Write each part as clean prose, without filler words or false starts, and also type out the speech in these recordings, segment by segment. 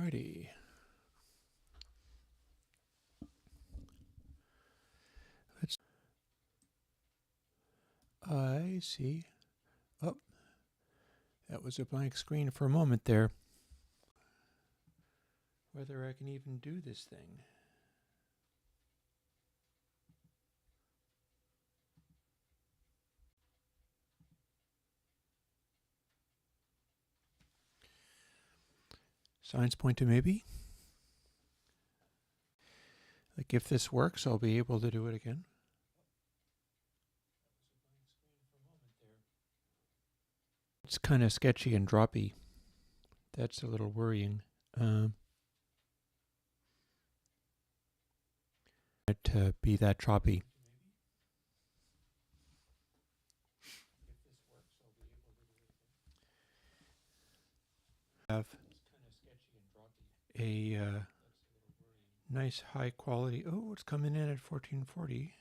Alrighty. I see. Oh, that was a blank screen for a moment there. Whether I can even do this thing. Signs point to maybe. Like if this works, I'll be able to do it again. It's kind of sketchy and droppy. That's a little worrying. It to be that choppy. Have a nice high quality. Oh, it's coming in at 1440.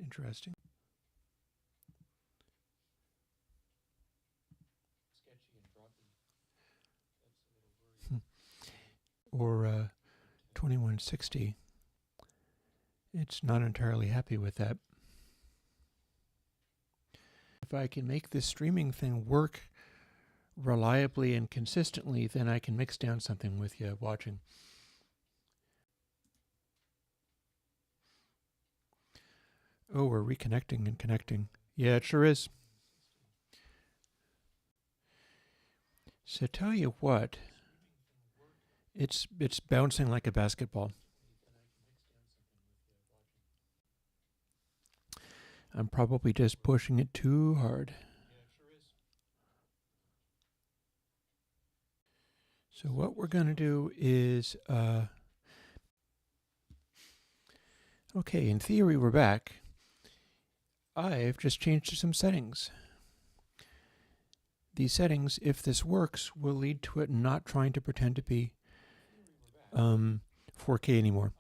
Interesting. Or 2160. It's not entirely happy with that. If I can make this streaming thing work reliably and consistently, then I can mix down something with you watching. Oh, we're reconnecting and connecting. Yeah, it sure is. So tell you what, it's bouncing like a basketball. I'm probably just pushing it too hard. So what we're going to do is, okay, in theory we're back. I've just changed some settings. These settings, if this works, will lead to it not trying to pretend to be 4K anymore.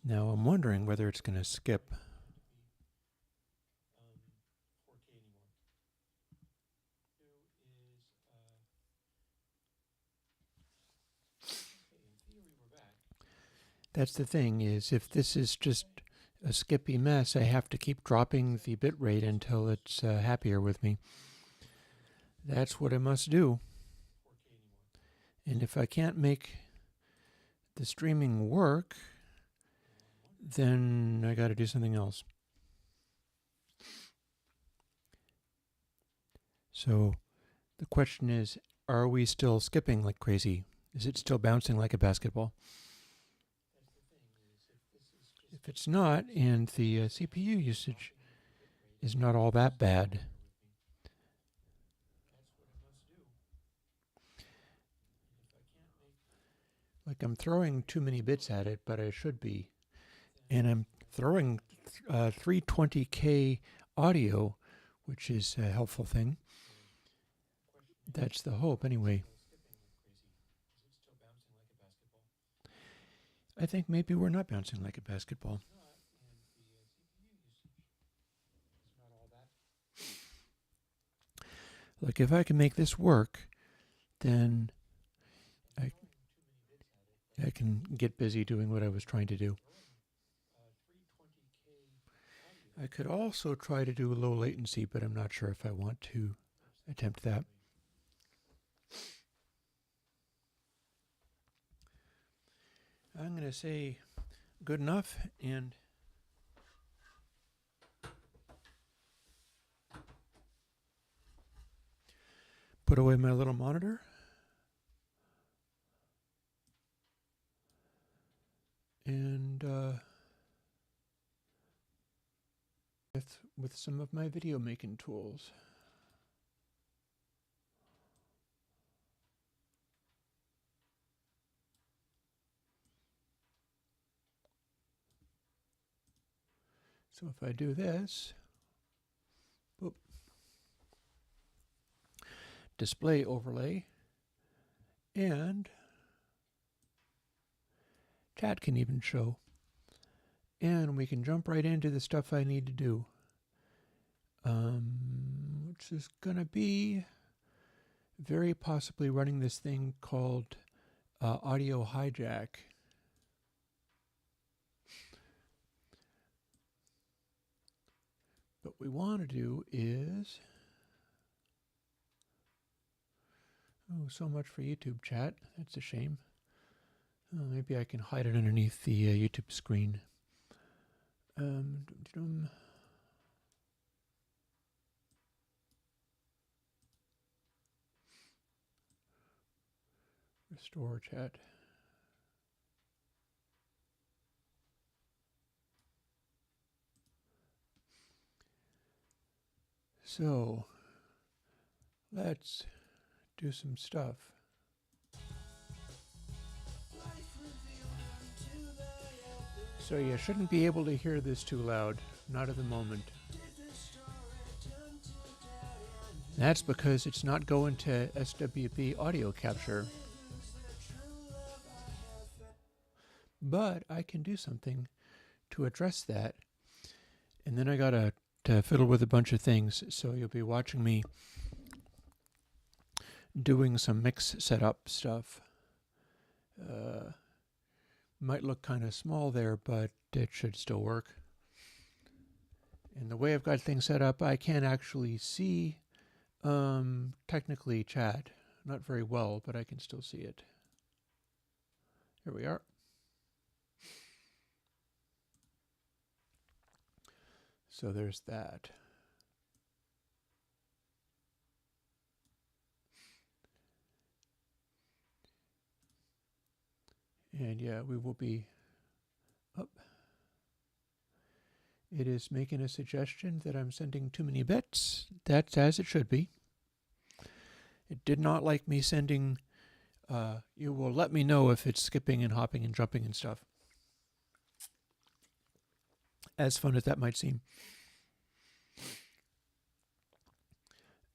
Now I'm wondering whether it's going to skip. That's the thing, is if this is just a skippy mess, I have to keep dropping the bitrate until it's happier with me. That's what I must do. And if I can't make the streaming work, then I got to do something else. So the question is, are we still skipping like crazy? Is it still bouncing like a basketball? If it's not, and the CPU usage is not all that bad, like I'm throwing too many bits at it, but I should be. And I'm throwing 320K audio, which is a helpful thing. That's the hope, anyway. I think maybe we're not bouncing like a basketball. Like if I can make this work, then I can get busy doing what I was trying to do. I could also try to do low latency, but I'm not sure if I want to attempt that. I'm going to say good enough and put away my little monitor. And with some of my video making tools. So if I do this, boop, display overlay, and chat can even show. And we can jump right into the stuff I need to do, which is going to be very possibly running this thing called audio hijack. What we want to do is, oh, so much for YouTube chat. That's a shame. Oh, maybe I can hide it underneath the YouTube screen. Restore chat. So let's do some stuff. So you shouldn't be able to hear this too loud, not at the moment. That's because it's not going to SWB audio capture. But I can do something to address that. And then I gotta fiddle with a bunch of things. So you'll be watching me doing some mix setup stuff. Might look kind of small there, but it should still work. And the way I've got things set up, I can't actually see technically chat. Not very well, but I can still see it. Here we are. So there's that. And yeah, we will be up. It is making a suggestion that I'm sending too many bits. That's as it should be. It did not like me sending, you will let me know if it's skipping and hopping and jumping and stuff. As fun as that might seem.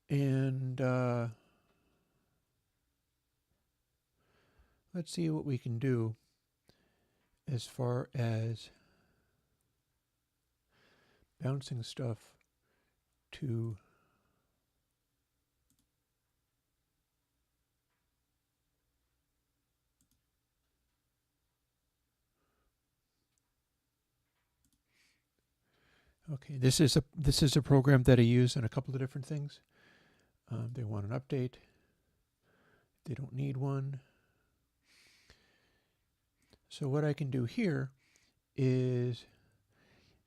And let's see what we can do as far as bouncing stuff to okay, this is a program that I use in a couple of different things. They want an update. They don't need one. So what I can do here is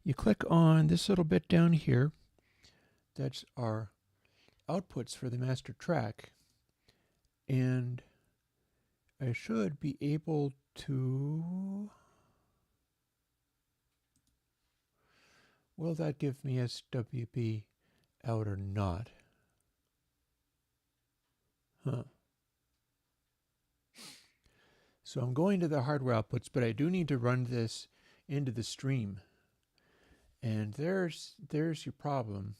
you click on this little bit down here. That's our outputs for the master track. And I should be able to... Will that give me SWB out or not? Huh. So I'm going to the hardware outputs, but I do need to run this into the stream. And there's your problem.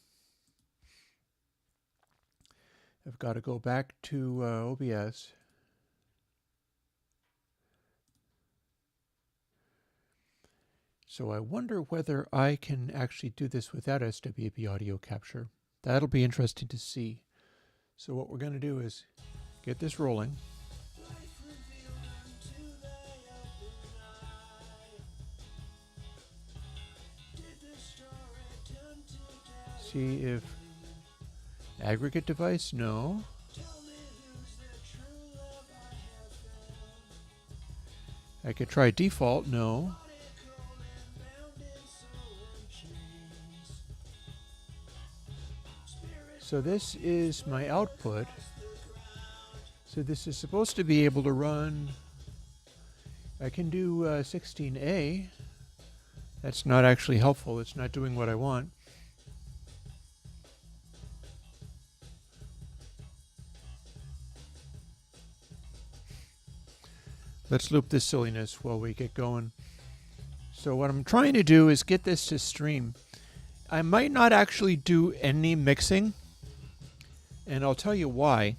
I've got to go back to OBS. So I wonder whether I can actually do this without SWB audio capture. That'll be interesting to see. So what we're going to do is get this rolling. See if aggregate device, no. I could try default, no. So this is my output. So this is supposed to be able to run, I can do 16A. That's not actually helpful. It's not doing what I want. Let's loop this silliness while we get going. So what I'm trying to do is get this to stream. I might not actually do any mixing, and I'll tell you why.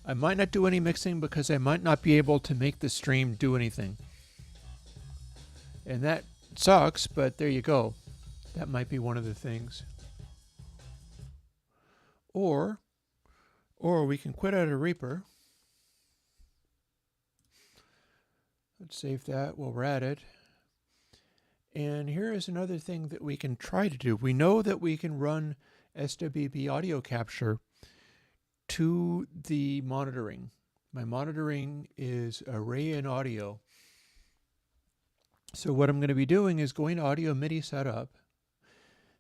I might not do any mixing because I might not be able to make the stream do anything. And that sucks, but there you go. That might be one of the things. Or Or we can quit out of Reaper. Let's save that while we're at it. And here is another thing that we can try to do. We know that we can run SWB audio capture to the monitoring. My monitoring is array in audio. So what I'm going to be doing is going to audio MIDI setup.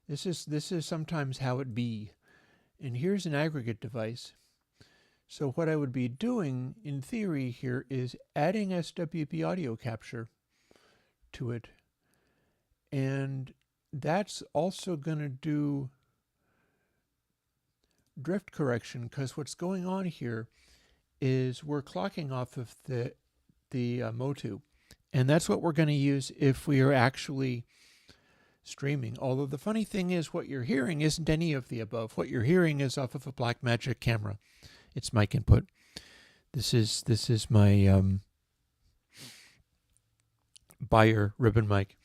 This is sometimes how it be. And here's an aggregate device. So what I would be doing in theory here is adding SWB audio capture to it. And that's also going to do drift correction, because what's going on here is we're clocking off of the Motu. And that's what we're going to use if we are actually streaming. Although the funny thing is, what you're hearing isn't any of the above. What you're hearing is off of a Blackmagic camera. It's mic input. This is my Bayer ribbon mic.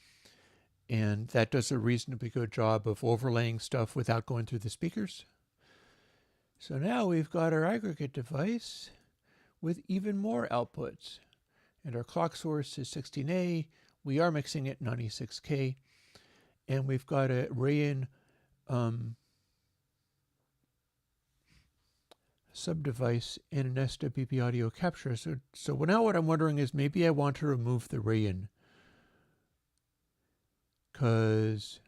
And that does a reasonably good job of overlaying stuff without going through the speakers. So now we've got our aggregate device with even more outputs. And our clock source is 16A. We are mixing it 96K. And we've got a Rayin sub-device and an SWB audio capture. So now what I'm wondering is maybe I want to remove the Rayin. Because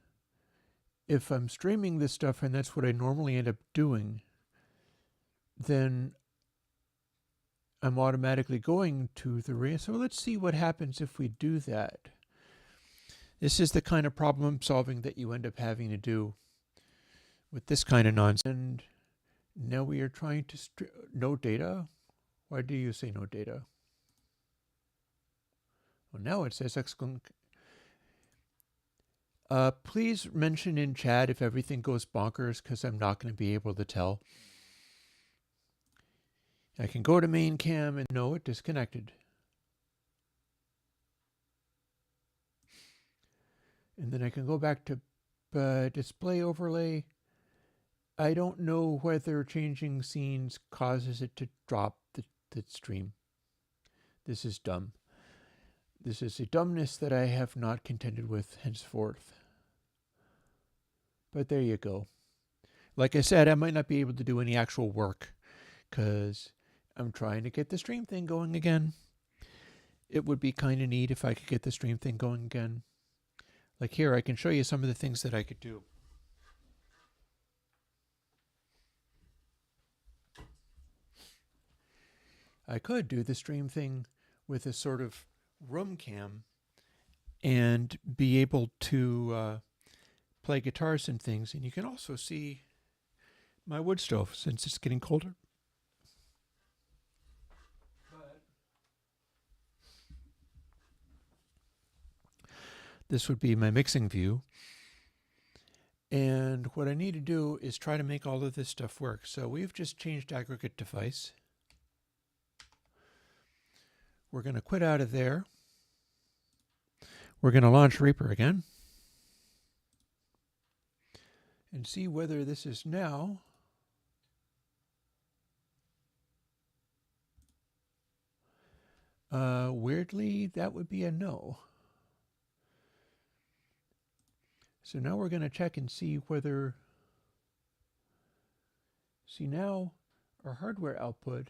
if I'm streaming this stuff and that's what I normally end up doing, then I'm automatically going to the Rayin. So let's see what happens if we do that. This is the kind of problem solving that you end up having to do with this kind of nonsense. And now we are trying to no data. Why do you say no data? Well, now it says exclamation. Please mention in chat if everything goes bonkers, because I'm not going to be able to tell. I can go to main cam and no, it disconnected. And then I can go back to display overlay. I don't know whether changing scenes causes it to drop the stream. This is dumb. This is a dumbness that I have not contended with henceforth. But there you go. Like I said, I might not be able to do any actual work because I'm trying to get the stream thing going again. It would be kind of neat if I could get the stream thing going again. Like here, I can show you some of the things that I could do. I could do the stream thing with a sort of room cam and be able to play guitars and things. And you can also see my wood stove since it's getting colder. This would be my mixing view. And what I need to do is try to make all of this stuff work. So we've just changed aggregate device. We're going to quit out of there. We're going to launch Reaper again. And see whether this is now. Weirdly, that would be a no. So now we're going to check and see whether, see now our hardware output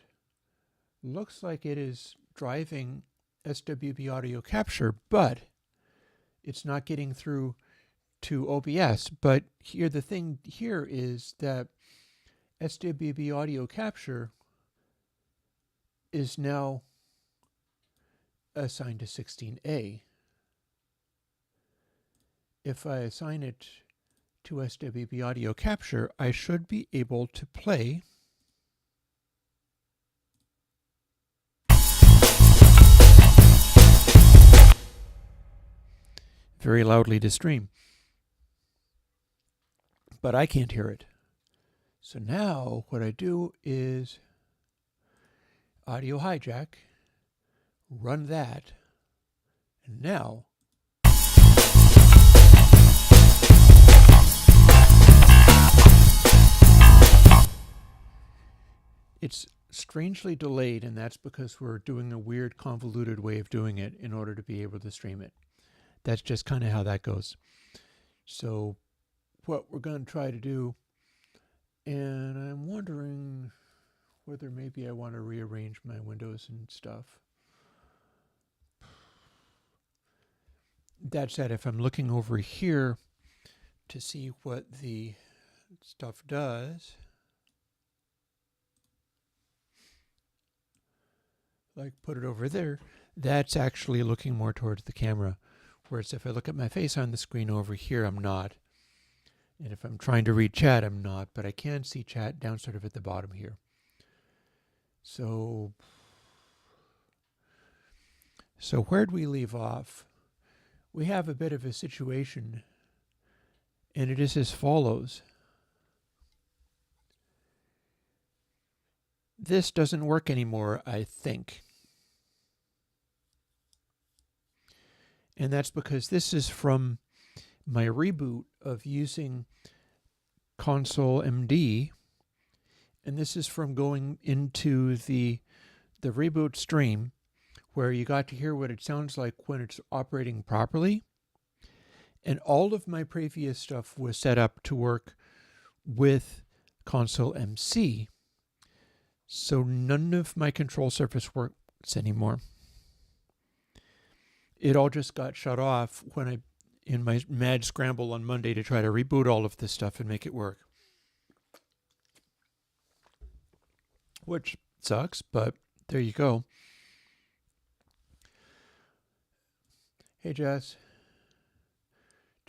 looks like it is driving SWB audio capture, but it's not getting through to OBS. But here, the thing here is that SWB audio capture is now assigned to 16A. If I assign it to SWB audio capture, I should be able to play very loudly to stream. But I can't hear it. So now what I do is audio hijack, run that, and now It's strangely delayed, and that's because we're doing a weird convoluted way of doing it in order to be able to stream it. That's just kind of how that goes. So what we're going to try to do, and I'm wondering whether maybe I want to rearrange my windows and stuff. That said, if I'm looking over here to see what the stuff does, like put it over there, that's actually looking more towards the camera. Whereas if I look at my face on the screen over here, I'm not. And if I'm trying to read chat, I'm not. But I can see chat down sort of at the bottom here. So where'd we leave off? We have a bit of a situation, and it is as follows. This doesn't work anymore, I think. And that's because this is from my reboot of using ConsoleMD, and this is from going into the reboot stream where you got to hear what it sounds like when it's operating properly. And all of my previous stuff was set up to work with ConsoleMC. So none of my control surface works anymore. It all just got shut off when in my mad scramble on Monday to try to reboot all of this stuff and make it work. Which sucks, but there you go. Hey, Jess.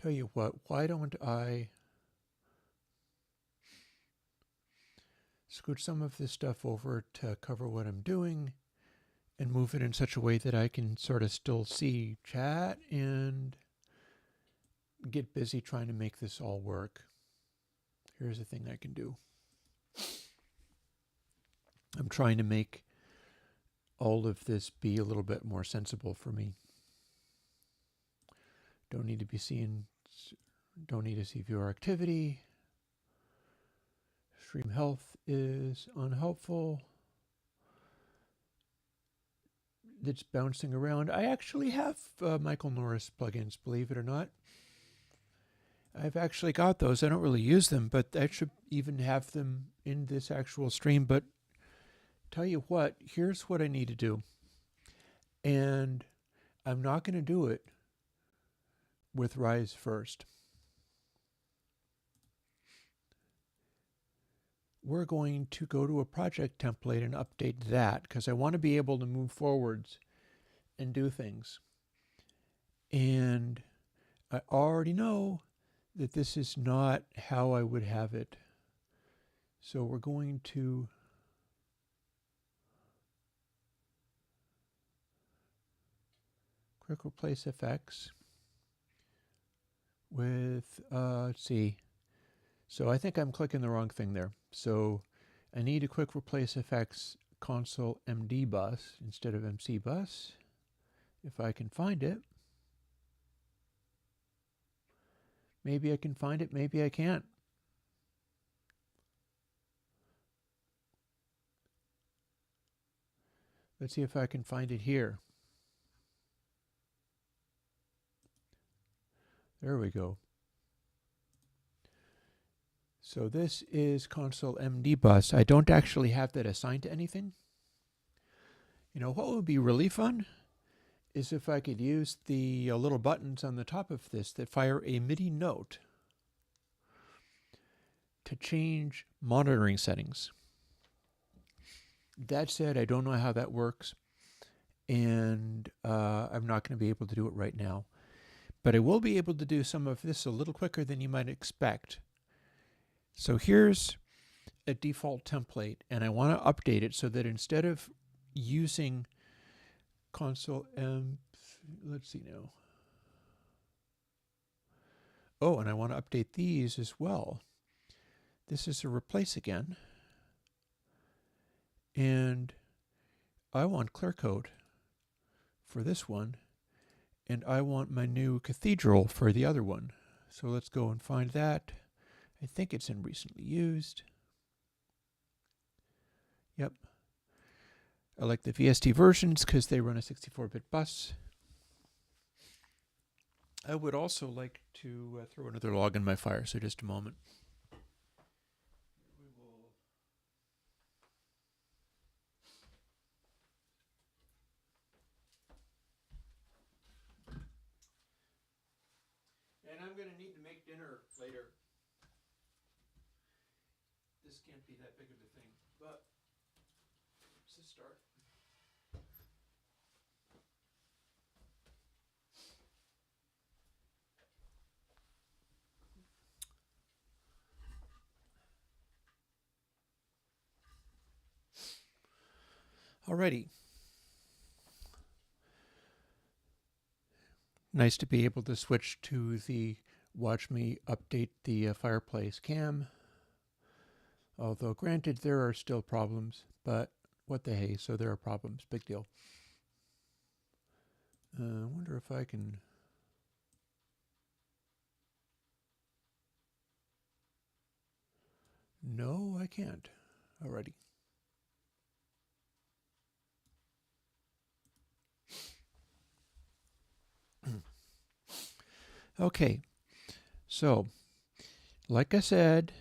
Tell you what, why don't I scoot some of this stuff over to cover what I'm doing and move it in such a way that I can sort of still see chat and get busy trying to make this all work. Here's a thing I can do. I'm trying to make all of this be a little bit more sensible for me. Don't need to see viewer activity. Stream health is unhelpful. It's bouncing around. I actually have Michael Norris plugins, believe it or not. I've actually got those. I don't really use them, but I should even have them in this actual stream. But tell you what, here's what I need to do. And I'm not going to do it with Rise first. We're going to go to a project template and update that because I want to be able to move forwards and do things. And I already know that this is not how I would have it. So we're going to quick replace FX with, let's see. So I think I'm clicking the wrong thing there. So I need a quick replace FX ConsoleMD bus instead of MC bus, if I can find it. Maybe I can find it, maybe I can't. Let's see if I can find it here. There we go. So this is ConsoleMD bus. I don't actually have that assigned to anything. You know, what would be really fun is if I could use the little buttons on the top of this that fire a MIDI note to change monitoring settings. That said, I don't know how that works, and I'm not going to be able to do it right now. But I will be able to do some of this a little quicker than you might expect. So here's a default template, and I want to update it so that instead of using ConsoleMC, let's see now. Oh, and I want to update these as well. This is a replace again. And I want clear code for this one. And I want my new cathedral for the other one. So let's go and find that. I think it's in recently used. Yep. I like the VST versions because they run a 64-bit bus. I would also like to throw another log in my fire, so just a moment. And I'm going to need to make dinner later. This can't be that big of a thing, but it's a start. Alrighty. Nice to be able to switch to the watch me update the fireplace cam. Although granted, there are still problems, but what the hey, so there are problems, big deal. I wonder if I can... No, I can't. Alrighty. Okay, so, like I said,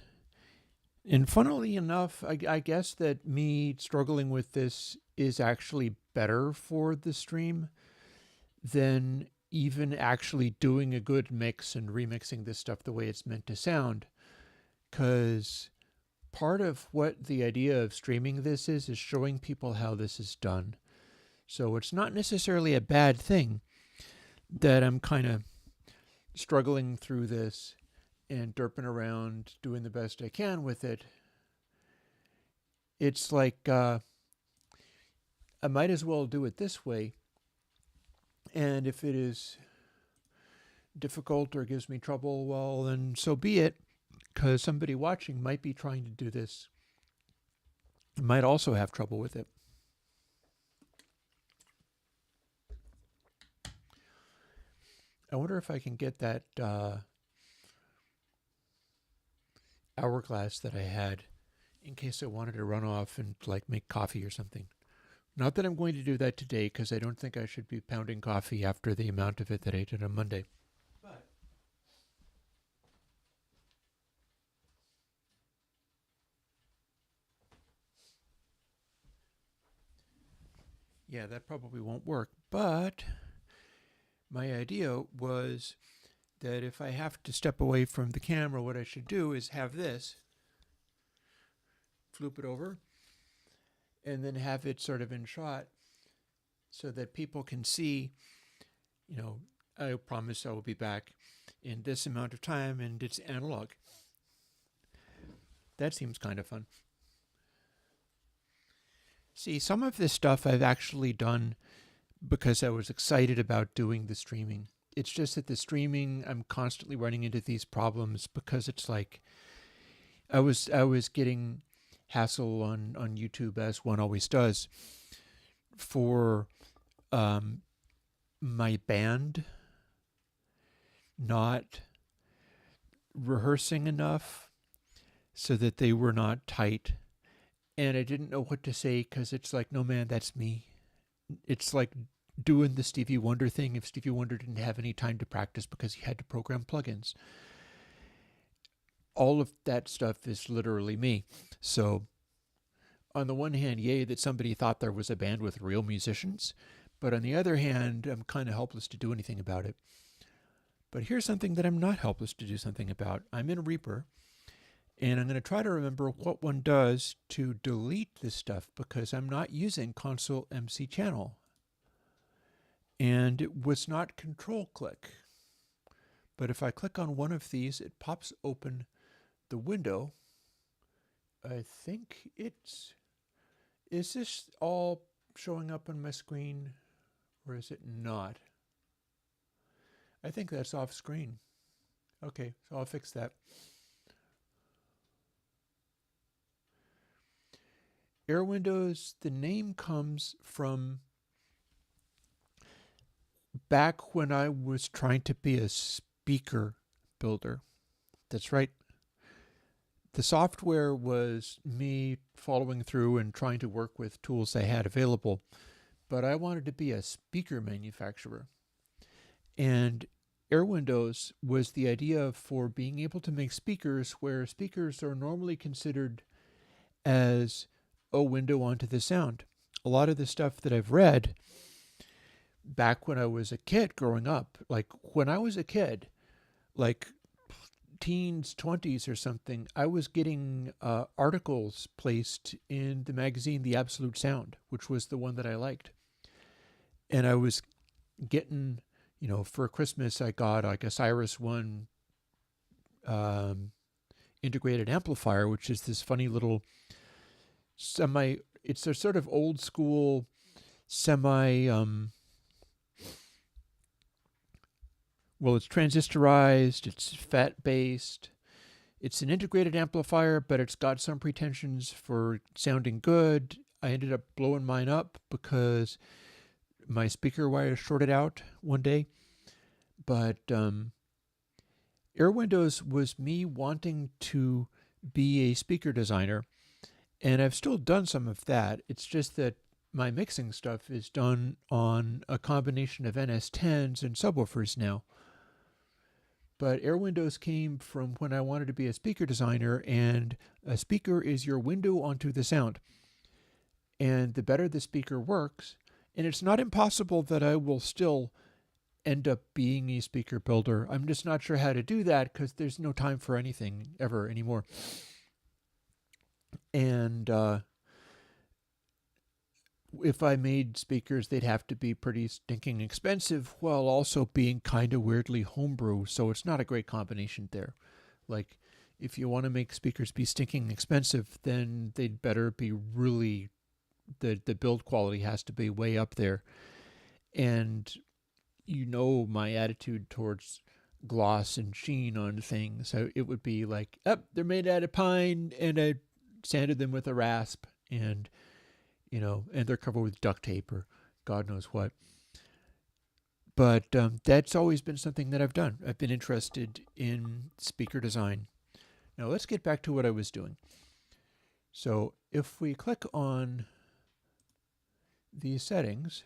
and funnily enough, I guess that me struggling with this is actually better for the stream than even actually doing a good mix and remixing this stuff the way it's meant to sound. Because part of what the idea of streaming this is showing people how this is done. So it's not necessarily a bad thing that I'm kind of struggling through this and derping around doing the best I can with it. It's like I might as well do it this way. And if it is difficult or gives me trouble, well, then so be it, because somebody watching might be trying to do this, might also have trouble with it. I wonder if I can get that hourglass that I had in case I wanted to run off and like make coffee or something. Not that I'm going to do that today, because I don't think I should be pounding coffee after the amount of it that I did on Monday. But yeah, that probably won't work. But my idea was that if I have to step away from the camera, what I should do is have this, flip it over, and then have it sort of in shot so that people can see, you know, I promise I will be back in this amount of time and it's analog. That seems kind of fun. See, some of this stuff I've actually done because I was excited about doing the streaming. It's just that the streaming, I'm constantly running into these problems because it's like I was getting hassle on YouTube, as one always does, for my band not rehearsing enough so that they were not tight. And I didn't know what to say because it's like, no, man, that's me. It's like doing the Stevie Wonder thing if Stevie Wonder didn't have any time to practice because he had to program plugins. All of that stuff is literally me. So on the one hand, yay that somebody thought there was a band with real musicians. But on the other hand, I'm kind of helpless to do anything about it. But here's something that I'm not helpless to do something about. I'm in Reaper, and I'm going to try to remember what one does to delete this stuff because I'm not using ConsoleMC channel. And it was not control click. But if I click on one of these, it pops open the window. I think it's... Is this all showing up on my screen or is it not? I think that's off screen. Okay, so I'll fix that. Air Windows, the name comes from back when I was trying to be a speaker builder. That's right. the software was me following through and trying to work with tools I had available, but I wanted to be a speaker manufacturer. And Air Windows was the idea for being able to make speakers where speakers are normally considered as a window onto the sound. A lot of the stuff that I've read back when I was a kid growing up, like when I was a kid, like teens, 20s or something, I was getting articles placed in the magazine The Absolute Sound, which was the one that I liked. And I was getting, for Christmas, I got like a Cyrus One integrated amplifier, which is this funny little it's a sort of old school semi, well, it's transistorized, it's FET based, it's an integrated amplifier, but it's got some pretensions for sounding good. I ended up blowing mine up because my speaker wire shorted out one day. But Air Windows was me wanting to be a speaker designer, and I've still done some of that. It's just that my mixing stuff is done on a combination of NS10s and subwoofers now. But Air Windows came from when I wanted to be a speaker designer, and a speaker is your window onto the sound. And the better the speaker works, and it's not impossible that I will still end up being a speaker builder. I'm just not sure how to do that because there's no time for anything ever anymore. And if I made speakers, they'd have to be pretty stinking expensive while also being kind of weirdly homebrew. So it's not a great combination there. Like, if you want to make speakers be stinking expensive, then they'd better be really, the build quality has to be way up there. And my attitude towards gloss and sheen on things. So it would be like, they're made out of pine, and I sanded them with a rasp, and and they're covered with duct tape or God knows what. But that's always been something that I've done. I've been interested in speaker design. Now let's get back to what I was doing. So if we click on these settings,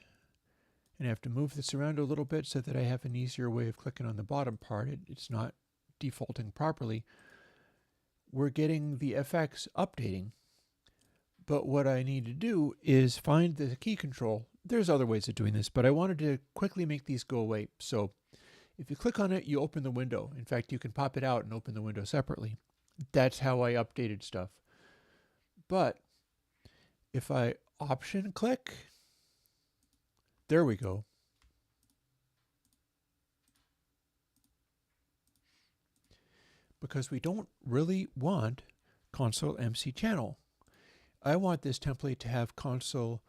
and I have to move this around a little bit so that I have an easier way of clicking on the bottom part. It's not defaulting properly. We're getting the FX updating. But what I need to do is find the key control. There's other ways of doing this, but I wanted to quickly make these go away. So if you click on it, you open the window. In fact, you can pop it out and open the window separately. That's how I updated stuff. But if I option click, there we go. Because we don't really want ConsoleMC channel. I want this template to have ConsoleMD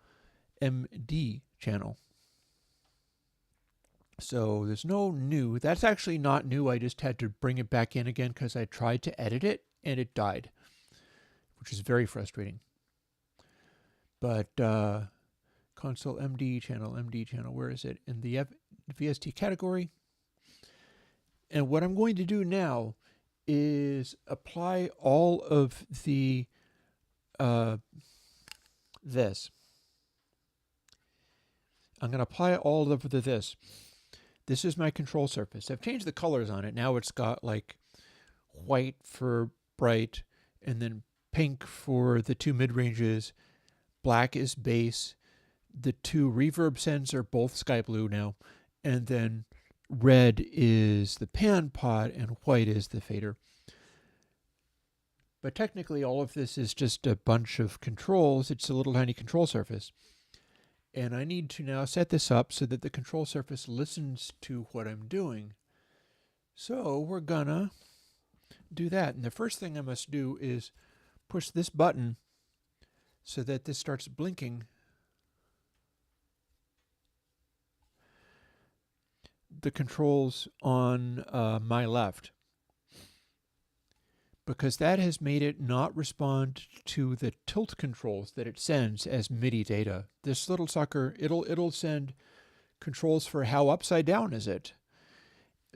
channel. So there's no new. That's actually not new. I just had to bring it back in again because I tried to edit it and it died, which is very frustrating. But ConsoleMD channel, MD channel, where is it? In the VST category. And what I'm going to do now is apply all of the this. I'm going to apply all of this. This is my control surface. I've changed the colors on it. Now it's got like white for bright, and then pink for the two mid-ranges. Black is bass. The two reverb sends are both sky blue now. And then red is the pan pot and white is the fader. But technically all of this is just a bunch of controls. It's a little tiny control surface. And I need to now set this up so that the control surface listens to what I'm doing. So we're gonna do that. And the first thing I must do is push this button so that this starts blinking. The controls on my left, because that has made it not respond to the tilt controls that it sends as MIDI data. This little sucker, it'll send controls for how upside down is it.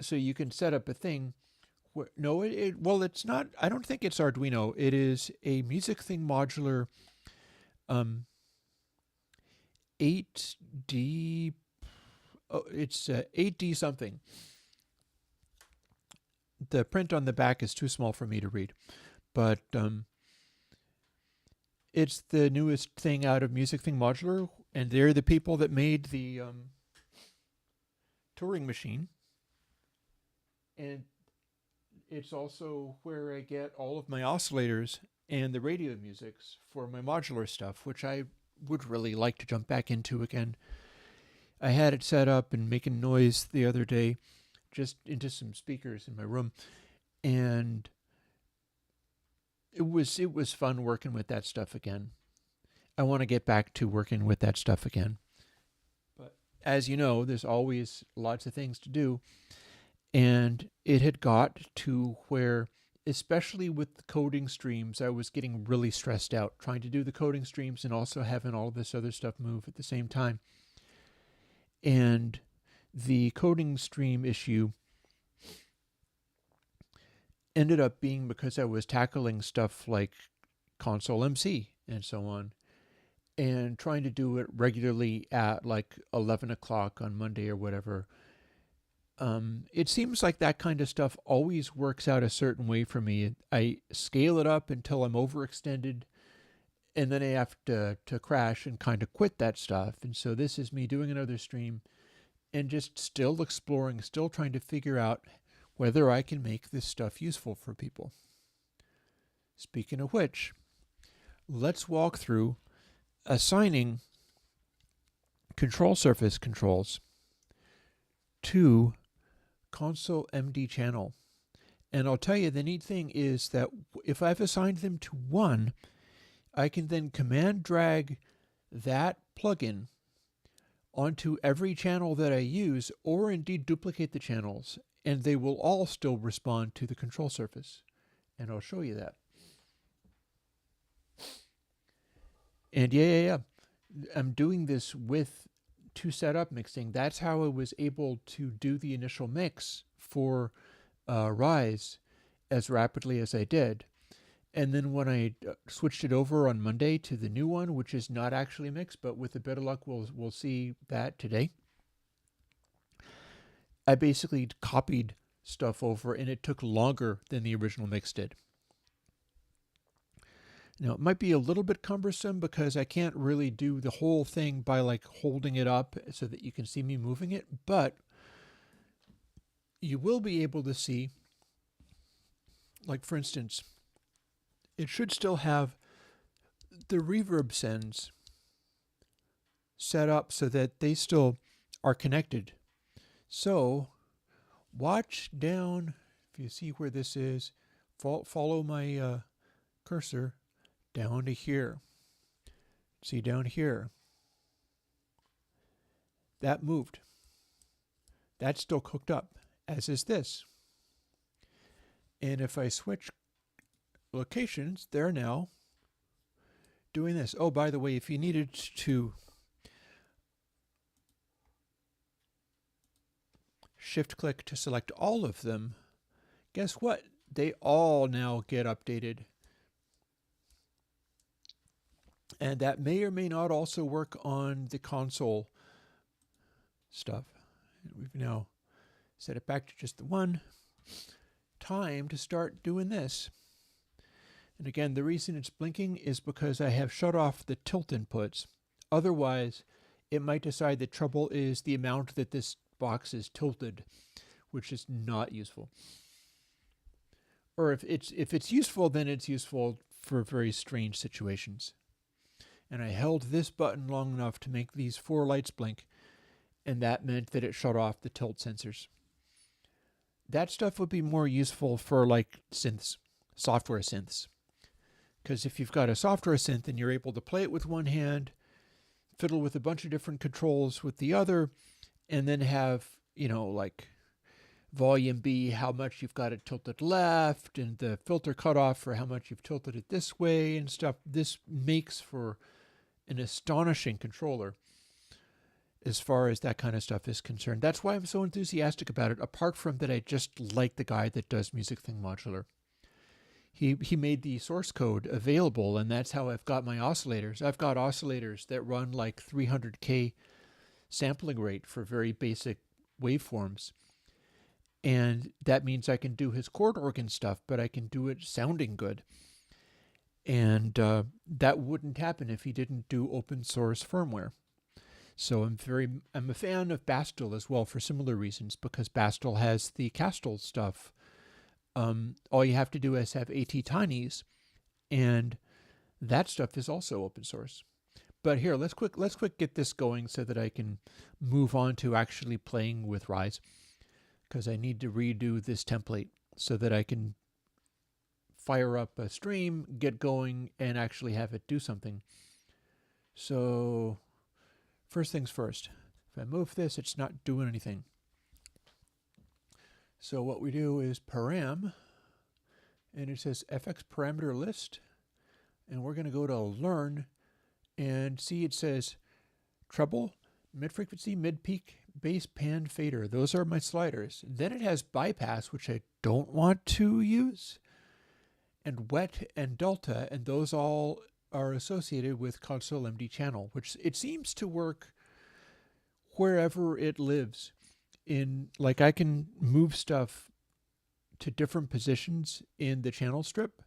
So you can set up a thing No, well, it's not. I don't think it's Arduino. It is a Music Thing modular, um, 8D. Oh, it's 8D something. The print on the back is too small for me to read, but it's the newest thing out of Music Thing modular, and they're the people that made the Turing machine, and it's also where I get all of my oscillators and the radio musics for my modular stuff, which I would really like to jump back into again. I had it set up and making noise the other day, just into some speakers in my room, and it was fun working with that stuff again. I want to get back to working with that stuff again. But as you know, there's always lots of things to do, and it had got to where, especially with the coding streams, I was getting really stressed out trying to do the coding streams and also having all this other stuff move at the same time. And the coding stream issue ended up being because I was tackling stuff like ConsoleMC and so on, and trying to do it regularly at like 11 o'clock on Monday or whatever. It seems like that kind of stuff always works out a certain way for me. I scale it up until I'm overextended, and then I have to crash and kind of quit that stuff. And so this is me doing another stream and just still exploring, still trying to figure out whether I can make this stuff useful for people. Speaking of which, let's walk through assigning control surface controls to ConsoleMD channel. And I'll tell you, the neat thing is that if I've assigned them to one, I can then command drag that plugin onto every channel that I use, or indeed duplicate the channels, and they will all still respond to the control surface. And I'll show you that. And yeah. I'm doing this with two-setup mixing. That's how I was able to do the initial mix for Rise as rapidly as I did. And then when I switched it over on Monday to the new one, which is not actually mixed, but with a bit of luck, we'll see that today. I basically copied stuff over, and it took longer than the original mix did. Now, it might be a little bit cumbersome because I can't really do the whole thing by like holding it up so that you can see me moving it, but you will be able to see, like for instance, it should still have the reverb sends set up so that they still are connected. So watch down, if you see where this is, follow my cursor down to here. See down here. That moved. That's still cooked up, as is this. And if I switch locations, they're now doing this. Oh, by the way, if you needed to shift click to select all of them, guess what? They all now get updated. And that may or may not also work on the console stuff. We've now set it back to just the one. Time to start doing this. And again, the reason it's blinking is because I have shut off the tilt inputs. Otherwise, it might decide that trouble is the amount that this box is tilted, which is not useful. Or if it's useful, then it's useful for very strange situations. And I held this button long enough to make these 4 lights blink, and that meant that it shut off the tilt sensors. That stuff would be more useful for like synths, software synths. Because if you've got a software synth and you're able to play it with one hand, fiddle with a bunch of different controls with the other, and then have, you know, like volume B, how much you've got it tilted left, and the filter cutoff for how much you've tilted it this way and stuff, this makes for an astonishing controller. as far as that kind of stuff is concerned. That's why I'm so enthusiastic about it, apart from that I just like the guy that does Music Thing Modular. He made the source code available, and that's how I've got my oscillators. I've got oscillators that run like 300K sampling rate for very basic waveforms. And that means I can do his chord organ stuff, but I can do it sounding good. And that wouldn't happen if he didn't do open source firmware. So I'm a fan of Bastel as well for similar reasons, because Bastel has the Castel stuff. All you have to do is have AT-Tinies, and that stuff is also open source. But here, let's quick get this going so that I can move on to actually playing with Rise, because I need to redo this template so that I can fire up a stream, get going, and actually have it do something. So first things first, if I move this, it's not doing anything. So what we do is param, and it says FX parameter list, and we're going to go to learn, and see it says treble, mid-frequency, mid-peak, bass, pan, fader. Those are my sliders. Then it has bypass, which I don't want to use, and wet and delta, and those all are associated with ConsoleMD channel, which it seems to work wherever it lives. Like I can move stuff to different positions in the channel strip.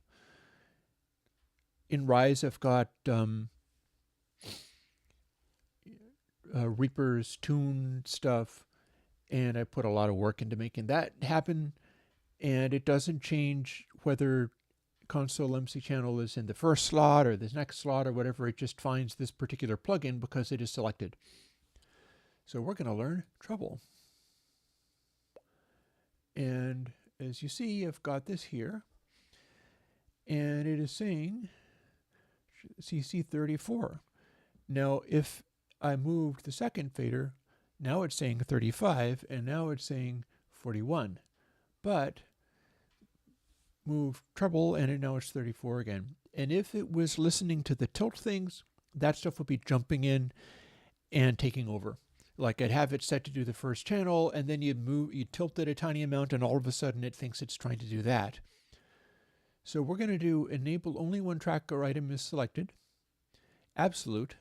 In Rise, I've got Reaper's tune stuff, and I put a lot of work into making that happen, and it doesn't change whether ConsoleMC channel is in the first slot or the next slot or whatever. It just finds this particular plugin because it is selected. So we're going to learn treble. And as you see, I've got this here, and it is saying CC34. Now, if I moved the second fader, now it's saying 35, and now it's saying 41. But move treble, and now it's 34 again. And if it was listening to the tilt things, that stuff would be jumping in and taking over. Like I'd have it set to do the first channel, and then you tilt it a tiny amount, and all of a sudden it thinks it's trying to do that. So we're going to do enable only one track or item is selected, absolute,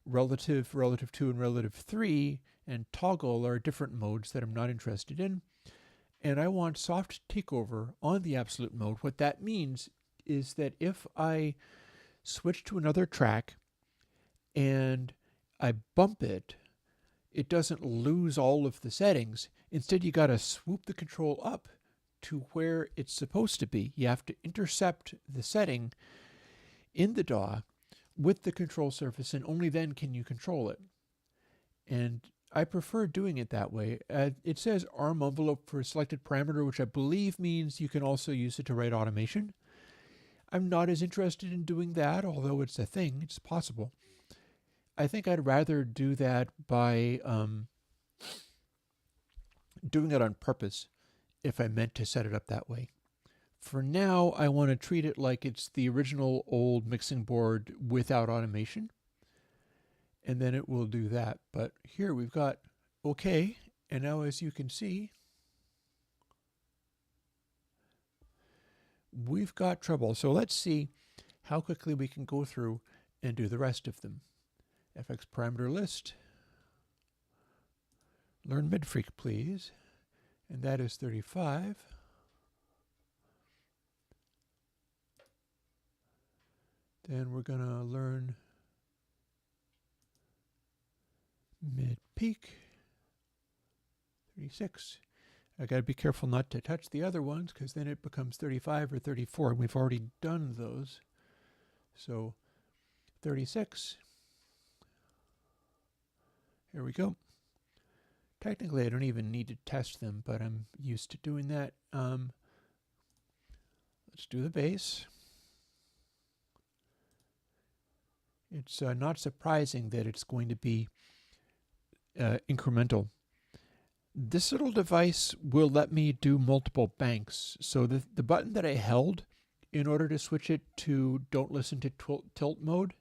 relative 2, and relative 3, and toggle are different modes that I'm not interested in. And I want soft takeover on the absolute mode. What that means is that if I switch to another track and I bump it, it doesn't lose all of the settings. Instead, you got to swoop the control up to where it's supposed to be. You have to intercept the setting in the DAW with the control surface, and only then can you control it. And I prefer doing it that way. It says ARM envelope for a selected parameter, which I believe means you can also use it to write automation. I'm not as interested in doing that, although it's a thing, it's possible. I think I'd rather do that by doing it on purpose if I meant to set it up that way. For now, I want to treat it like it's the original old mixing board without automation, and then it will do that. But here we've got OK, and now as you can see, we've got treble. So let's see how quickly we can go through and do the rest of them. FX parameter list, learn midfreak please, and that is 35. Then we're going to learn mid-peak, 36. I got to be careful not to touch the other ones, because then it becomes 35 or 34, and we've already done those. So 36. Here we go. Technically, I don't even need to test them, but I'm used to doing that. Let's do the bass. It's not surprising that it's going to be incremental. This little device will let me do multiple banks. So the button that I held in order to switch it to don't listen to tilt mode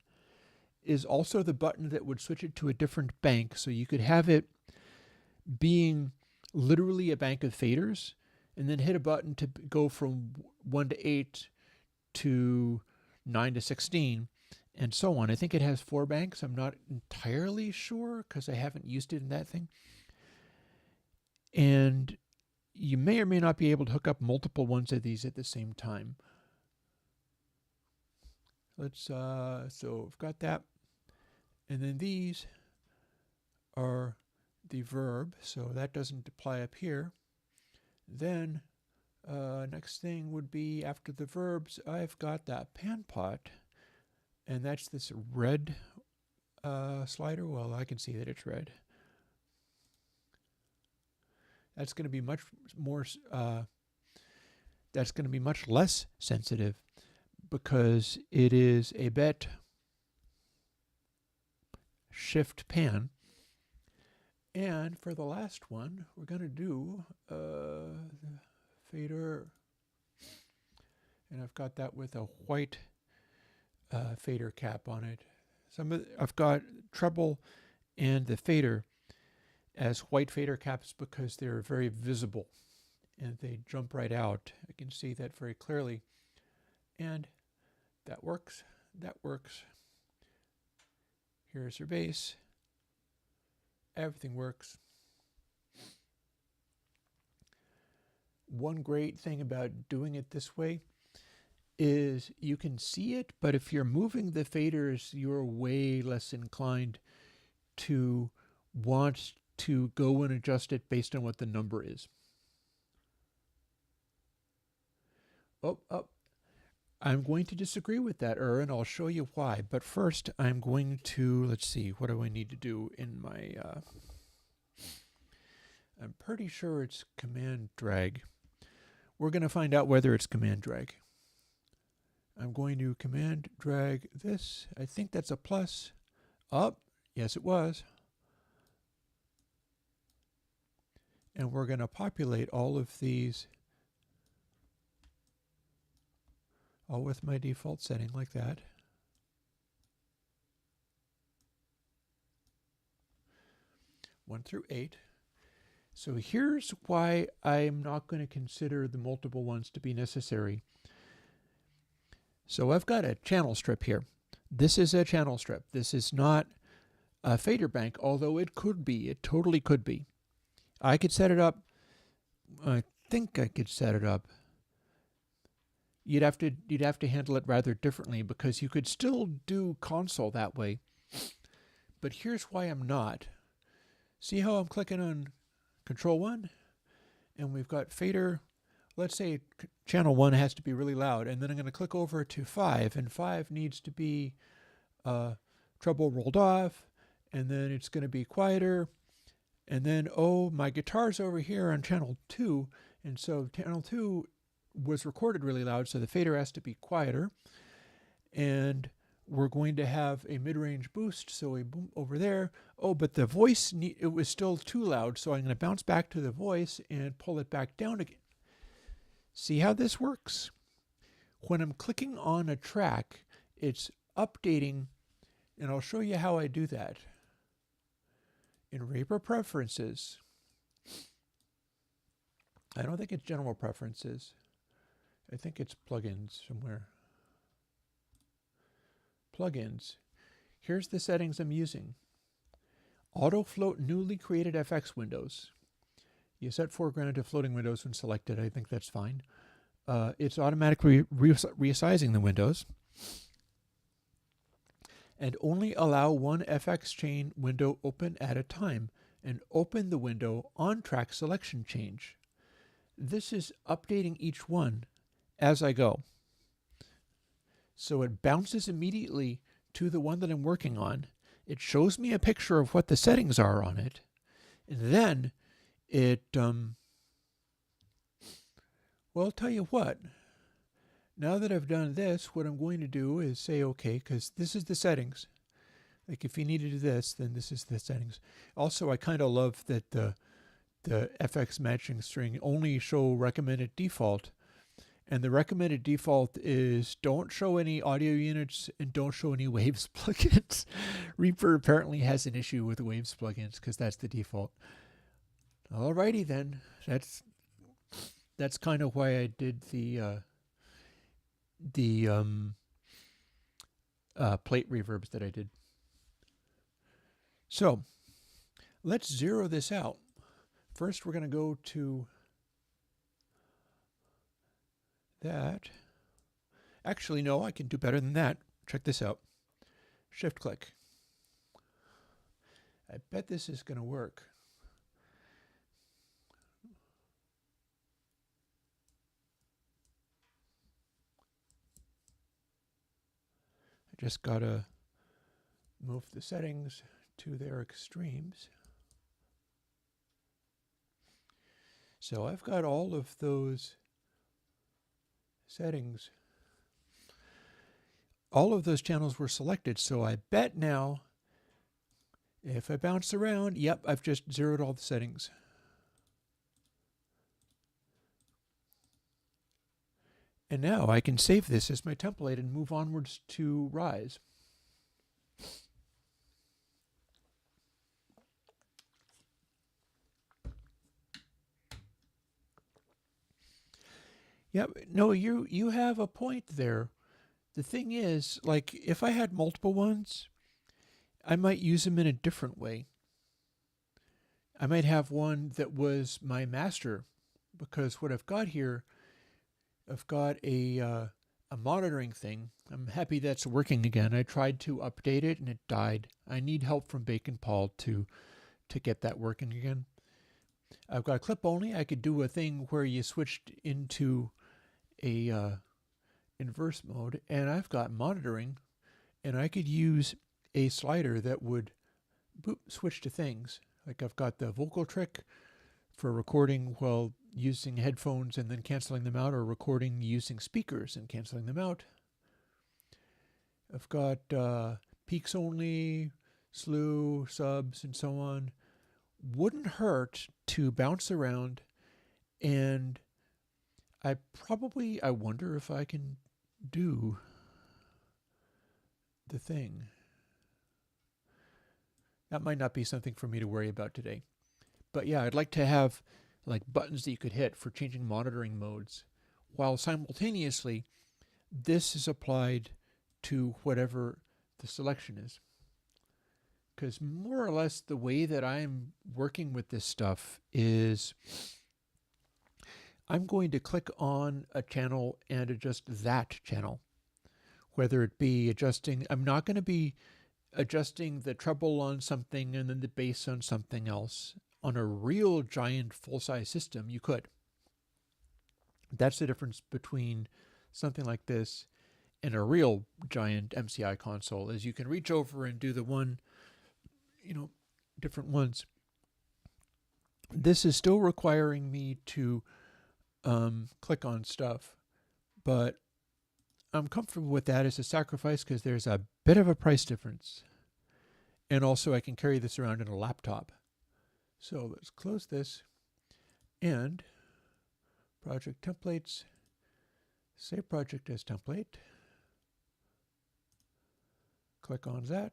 is also the button that would switch it to a different bank. So you could have it being literally a bank of faders and then hit a button to go from 1 to 8 to 9 to 16 and so on. I think it has 4 banks. I'm not entirely sure because I haven't used it in that thing. And you may or may not be able to hook up multiple ones of these at the same time. Let's, so I've got that. And then these are the verb, so that doesn't apply up here. Then next thing would be after the verbs, I've got that pan pot, and that's this red slider. Well, I can see that it's red. That's going to be much more, that's going to be much less sensitive because it is a bet shift pan. And for the last one, we're going to do the fader. And I've got that with a white fader cap on it. I've got treble and the fader as white fader caps because they're very visible and they jump right out. I can see that very clearly. And that works. That works. Here's your bass. Everything works. One great thing about doing it this way is you can see it, but if you're moving the faders, you're way less inclined to want to go and adjust it based on what the number is. Oh, I'm going to disagree with that, and I'll show you why. But first, I'm going to, let's see, what do I need to do in my, I'm pretty sure it's command drag. We're going to find out whether it's command drag. I'm going to command drag this. I think that's a plus. Up. Yes, it was. And we're going to populate all of these all with my default setting like that. One through 8. So here's why I'm not going to consider the multiple ones to be necessary. So I've got a channel strip here. This is a channel strip. This is not a fader bank, although it could be. It totally could be. I could set it up. I think I could set it up. You'd have to handle it rather differently because you could still do console that way. But here's why I'm not. See how I'm clicking on Control 1? And we've got fader. Let's say channel 1 has to be really loud. And then I'm going to click over to 5. And 5 needs to be treble rolled off. And then it's going to be quieter. And then, oh, my guitar's over here on channel 2. And so channel 2 was recorded really loud, so the fader has to be quieter. And we're going to have a mid-range boost, so we boom over there. Oh, but the voice, it was still too loud, so I'm going to bounce back to the voice and pull it back down again. See how this works? When I'm clicking on a track, it's updating, and I'll show you how I do that. In Raper Preferences, I don't think it's General Preferences. I think it's plugins somewhere. Plugins. Here's the settings I'm using. Auto float newly created FX windows. You set foreground to floating windows when selected. I think that's fine. It's automatically resizing the windows. And only allow one FX chain window open at a time and open the window on track selection change. This is updating each one as I go. So it bounces immediately to the one that I'm working on. It shows me a picture of what the settings are on it. And then it, well, I'll tell you what. Now that I've done this, what I'm going to do is say, okay, because this is the settings. Like if you need to do this, then this is the settings. Also, I kind of love that the FX matching string only show recommended default. And the recommended default is don't show any audio units and don't show any Waves plugins. Reaper apparently has an issue with Waves plugins because that's the default. Alrighty then, that's kind of why I did the plate reverbs that I did. So let's zero this out. First, we're going to go to that. Actually, no, I can do better than that. Check this out. Shift click. I bet this is going to work. I just got to move the settings to their extremes. So I've got all of those settings. All of those channels were selected, so I bet now if I bounce around, yep, I've just zeroed all the settings. And now I can save this as my template and move onwards to Rise. Yeah, no, you have a point there. The thing is, like, if I had multiple ones, I might use them in a different way. I might have one that was my master, because what I've got here, I've got a monitoring thing. I'm happy that's working again. I tried to update it and it died. I need help from Bacon Paul to get that working again. I've got clip only. I could do a thing where you switched into a inverse mode, and I've got monitoring, and I could use a slider that would switch to things. Like I've got the vocal trick for recording while using headphones and then canceling them out, or recording using speakers and canceling them out. I've got peaks only, slew, subs, and so on. Wouldn't hurt to bounce around, and I wonder if I can do the thing. That might not be something for me to worry about today. But yeah, I'd like to have like buttons that you could hit for changing monitoring modes, while simultaneously this is applied to whatever the selection is. Because more or less the way that I'm working with this stuff is I'm going to click on a channel and adjust that channel. Whether it be adjusting, I'm not going to be adjusting the treble on something and then the bass on something else. On a real giant full-size system, you could. That's the difference between something like this and a real giant MCI console, is you can reach over and do the one, different ones. This is still requiring me to click on stuff, but I'm comfortable with that as a sacrifice because there's a bit of a price difference. And also I can carry this around in a laptop. So let's close this and project templates, save project as template. Click on that.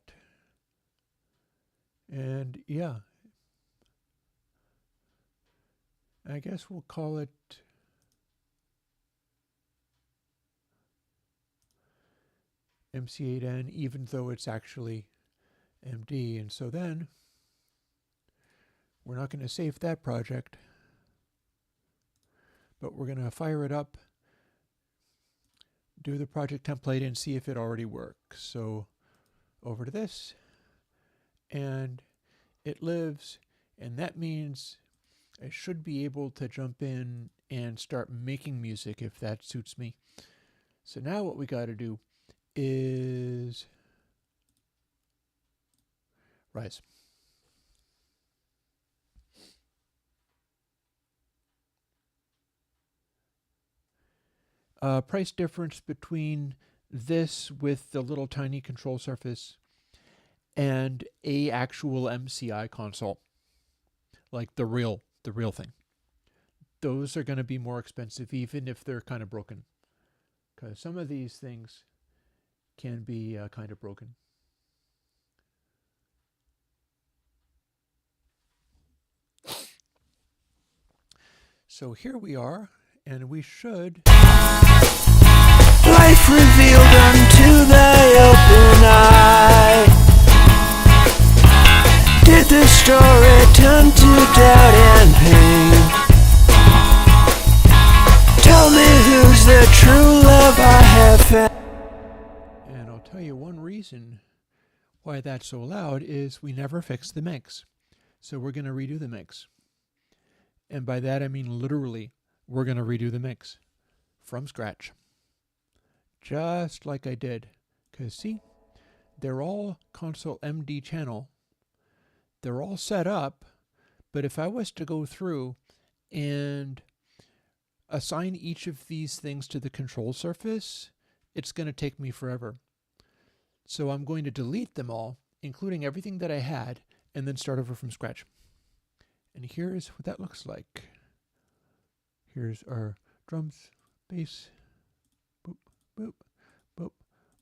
And yeah, I guess we'll call it MC8N, even though it's actually MD. And so then we're not going to save that project, but we're going to fire it up, do the project template, and see if it already works. So over to this, and it lives, and that means I should be able to jump in and start making music if that suits me. So now what we got to do is Rise. Price difference between this with the little tiny control surface and a actual MCI console, like the real thing. those are going to be more expensive, even if they're kind of broken, because some of these things can be kind of broken. So here we are, and we should. Life revealed unto thy open eye. Did the story turn to doubt and pain? Tell me who's the true love I have found. And I'll tell you one reason why that's so loud is we never fixed the mix. So we're going to redo the mix. And by that I mean literally, we're going to redo the mix from scratch. Just like I did. Because see, they're all ConsoleMD channel. They're all set up, but if I was to go through and assign each of these things to the control surface, it's going to take me forever. So I'm going to delete them all, including everything that I had, and then start over from scratch. And here's what that looks like. Here's our drums, bass, boop, boop, boop,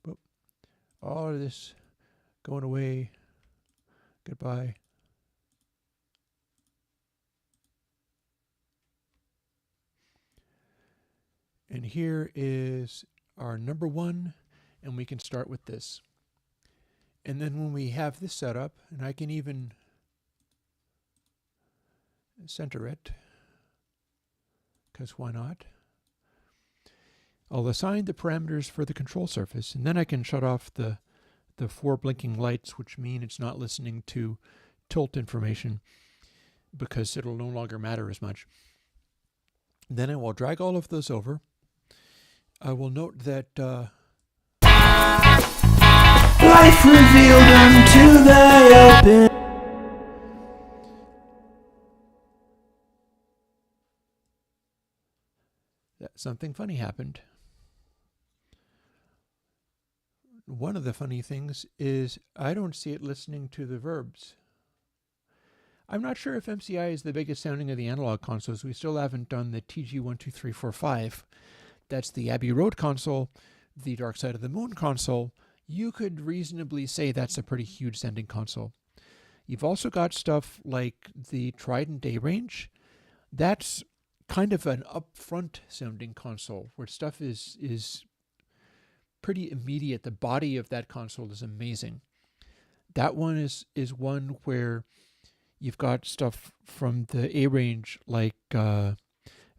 boop. All of this going away. Goodbye. And here is our number one, and we can start with this. And then when we have this set up, and I can even center it, because why not? I'll assign the parameters for the control surface, and then I can shut off the 4 blinking lights, which mean it's not listening to tilt information, because it'll no longer matter as much. Then I will drag all of those over. I will note that Life revealed unto thy open. that something funny happened. One of the funny things is I don't see it listening to the verbs. I'm not sure if MCI is the biggest sounding of the analog consoles. We still haven't done the TG12345. That's the Abbey Road console, the Dark Side of the Moon console. You could reasonably say that's a pretty huge sounding console. You've also got stuff like the Trident A range. That's kind of an upfront sounding console where stuff is pretty immediate. The body of that console is amazing. That one is one where you've got stuff from the A range like Van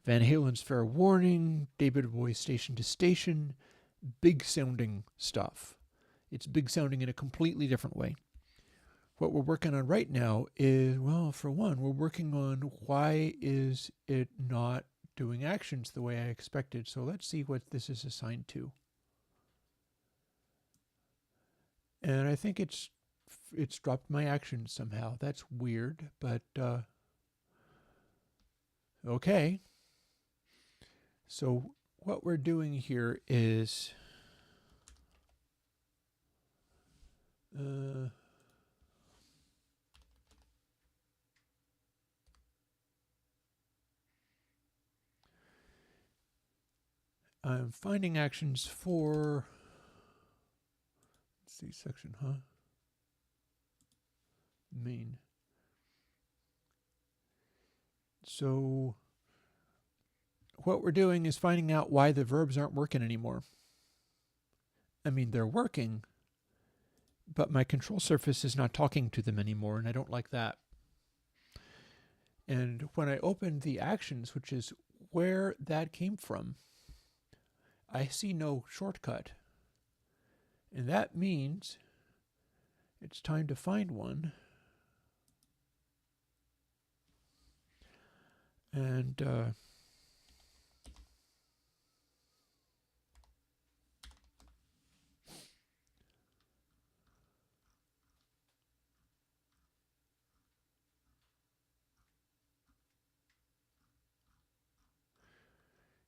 Halen's Fair Warning, David Bowie's Station to Station, big sounding stuff. It's big sounding in a completely different way. What we're working on right now is, well, for one, we're working on why is it not doing actions the way I expected. So let's see what this is assigned to. And I think it's dropped my actions somehow. That's weird, but okay. So what we're doing here is I'm finding actions for, let's see, section, main. So what we're doing is finding out why the verbs aren't working anymore. I mean, they're working, but my control surface is not talking to them anymore, and I don't like that. And when I open the actions, which is where that came from, I see no shortcut. And that means it's time to find one. And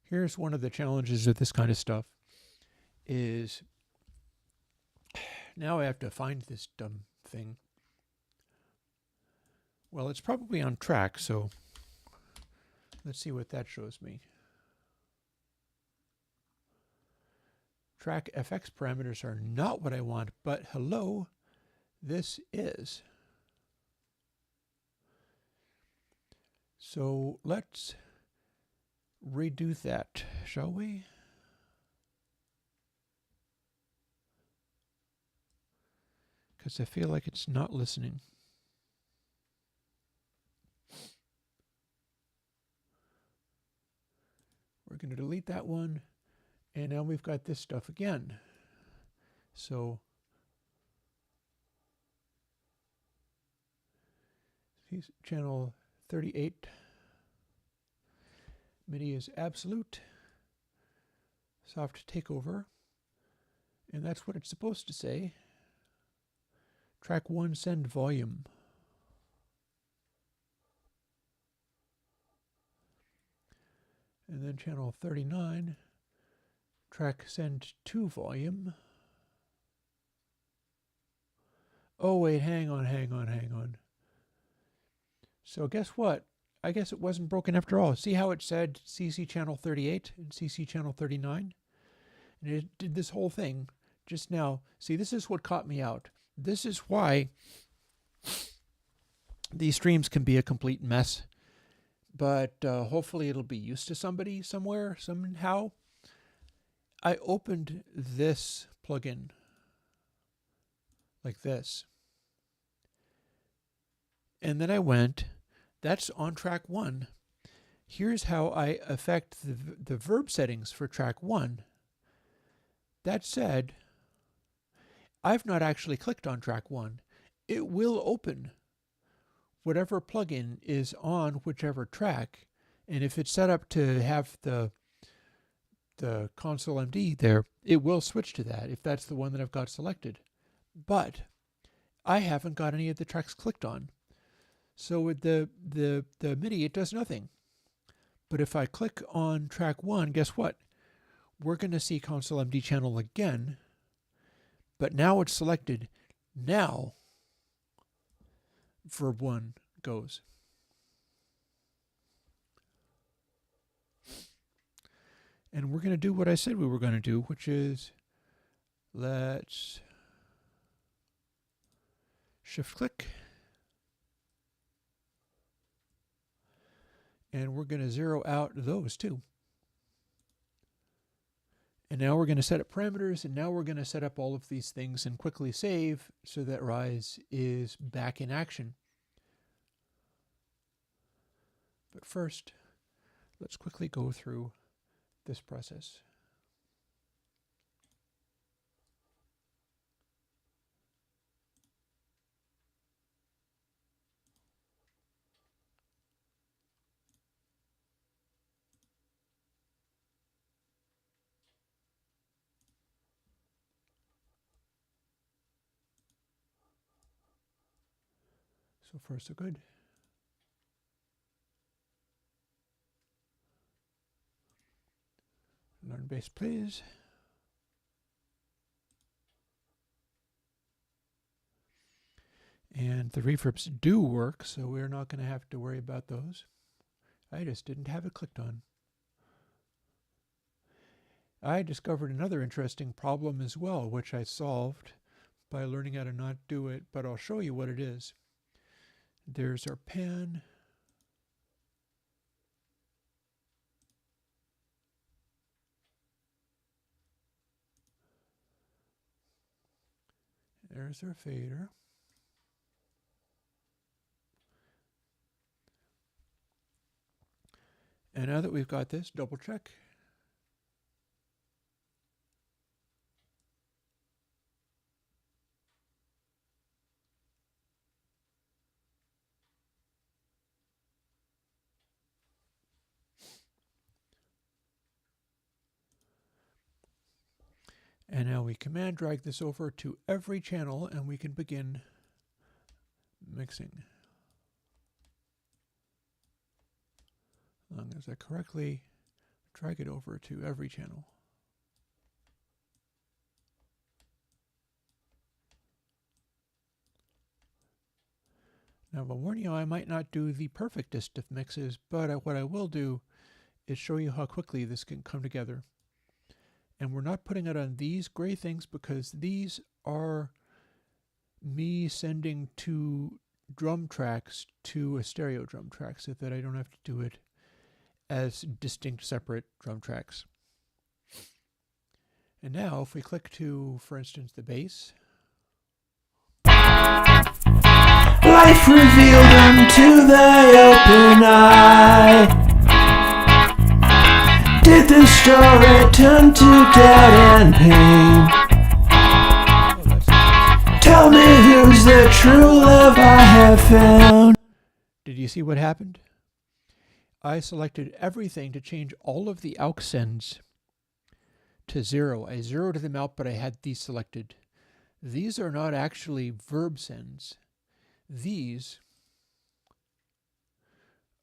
here's one of the challenges of this kind of stuff is now I have to find this dumb thing. Well, it's probably on track, so Let's see what that shows me. Track FX parameters are not what I want, but hello, this is. So let's redo that, shall we? Because I feel like it's not listening. We're going to delete that one. And now we've got this stuff again. So channel 38. MIDI is absolute. Soft takeover. And that's what it's supposed to say. Track 1, send volume. And then channel 39, track send to volume. Oh wait, hang on. So guess what? I guess it wasn't broken after all. See how it said CC channel 38 and CC channel 39? And it did this whole thing just now. See, this is what caught me out. This is why these streams can be a complete mess. But hopefully it'll be used to somebody somewhere, somehow. I opened this plugin like this. And then I went, that's on track 1. Here's how I affect the verb settings for track 1. That said, I've not actually clicked on track 1. It will open whatever plugin is on whichever track, and if it's set up to have the ConsoleMD there, it will switch to that if that's the one that I've got selected. But I haven't got any of the tracks clicked on. So with the MIDI, it does nothing. But if I click on track 1, guess what? We're going to see ConsoleMD channel again, but now it's selected. Now verb 1 goes. And we're going to do what I said we were going to do, which is let's shift click. And we're going to zero out those two. And now we're going to set up parameters, and now we're going to set up all of these things and quickly save so that Rise is back in action. But first, let's quickly go through this process. So far, so good. Learn bass, please. And the reverbs do work, so we're not going to have to worry about those. I just didn't have it clicked on. I discovered another interesting problem as well, which I solved by learning how to not do it, but I'll show you what it is. There's our pan. There's our fader. And now that we've got this, double check. And now we command drag this over to every channel, and we can begin mixing. As long as I correctly drag it over to every channel. Now, I'll warn you, I might not do the perfectest of mixes, but what I will do is show you how quickly this can come together. And we're not putting it on these gray things because these are me sending two drum tracks to a stereo drum track so that I don't have to do it as distinct separate drum tracks. And now if we click to, for instance, the bass. Life revealed unto thy open eye. Did the story turn to doubt and pain? Tell me who's the true love I have found. Did you see what happened? I selected everything to change all of the aux sends to 0. I zeroed them out, but I had these selected. These are not actually verb sends. These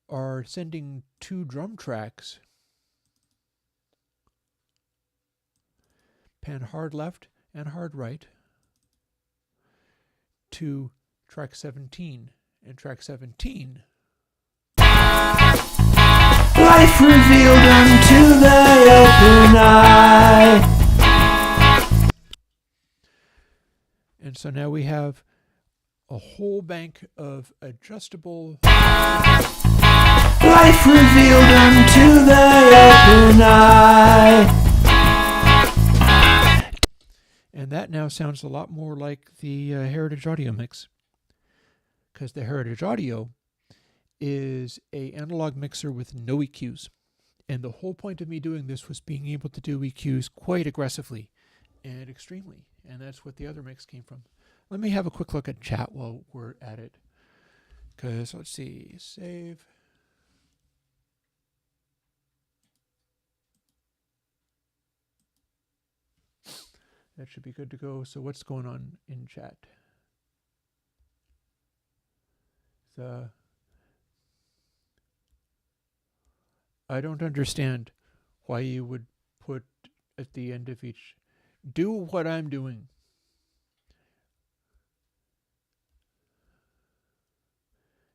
are sending two drum tracks, pan hard left and hard right, to track 17. And track 17. Life revealed unto thy open eye. And so now we have a whole bank of adjustable. Life revealed unto thy open eye. And that now sounds a lot more like the Heritage Audio mix, because the Heritage Audio is a analog mixer with no EQs. And the whole point of me doing this was being able to do EQs quite aggressively and extremely. And that's what the other mix came from. Let me have a quick look at chat while we're at it. Because, let's see, save. That should be good to go. So what's going on in chat? I don't understand why you would put at the end of each, do what I'm doing.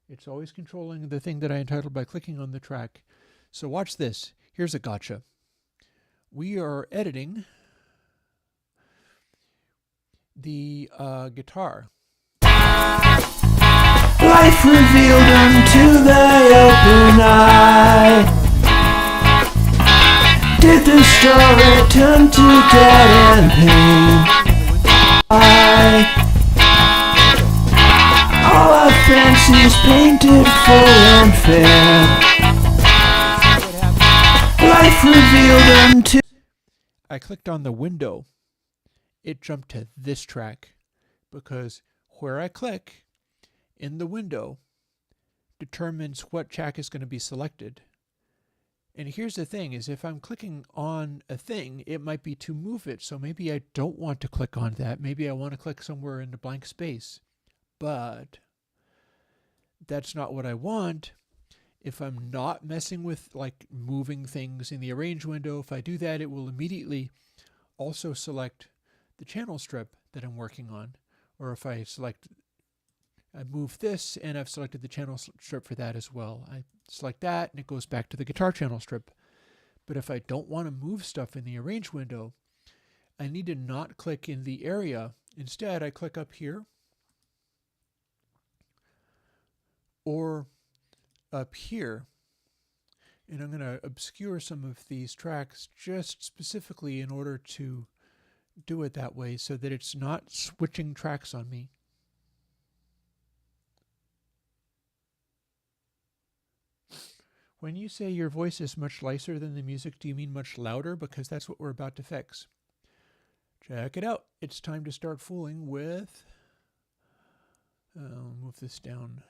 It's always controlling the thing that I entitled by clicking on the track. So watch this. Here's a gotcha. We are editing the guitar. Life revealed unto thy open eye. Did the story turn to doubt and pain? All our fancies painted full and fair. Life revealed unto. I clicked on the window. It jumped to this track because where I click in the window determines what track is going to be selected. And here's the thing is if I'm clicking on a thing, it might be to move it. So maybe I don't want to click on that. Maybe I want to click somewhere in the blank space. But that's not what I want. If I'm not messing with like moving things in the arrange window, if I do that, it will immediately also select the channel strip that I'm working on. Or if I move this and I've selected the channel strip for that as well. I select that and it goes back to the guitar channel strip. But if I don't want to move stuff in the arrange window, I need to not click in the area. Instead, I click up here or up here. And I'm going to obscure some of these tracks just specifically in order to do it that way so that it's not switching tracks on me. When you say your voice is much lighter than the music, do you mean much louder? Because that's what we're about to fix. Check it out. It's time to start fooling with... I'll move this down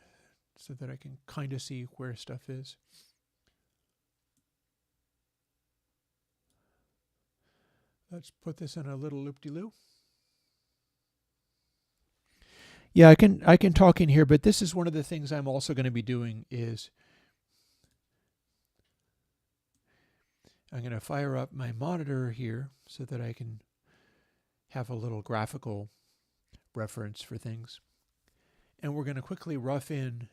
so that I can kind of see where stuff is. Let's put this in a little loop-de-loo. Yeah, I can talk in here, but this is one of the things I'm also going to be doing is I'm going to fire up my monitor here so that I can have a little graphical reference for things. and we're going to quickly rough in.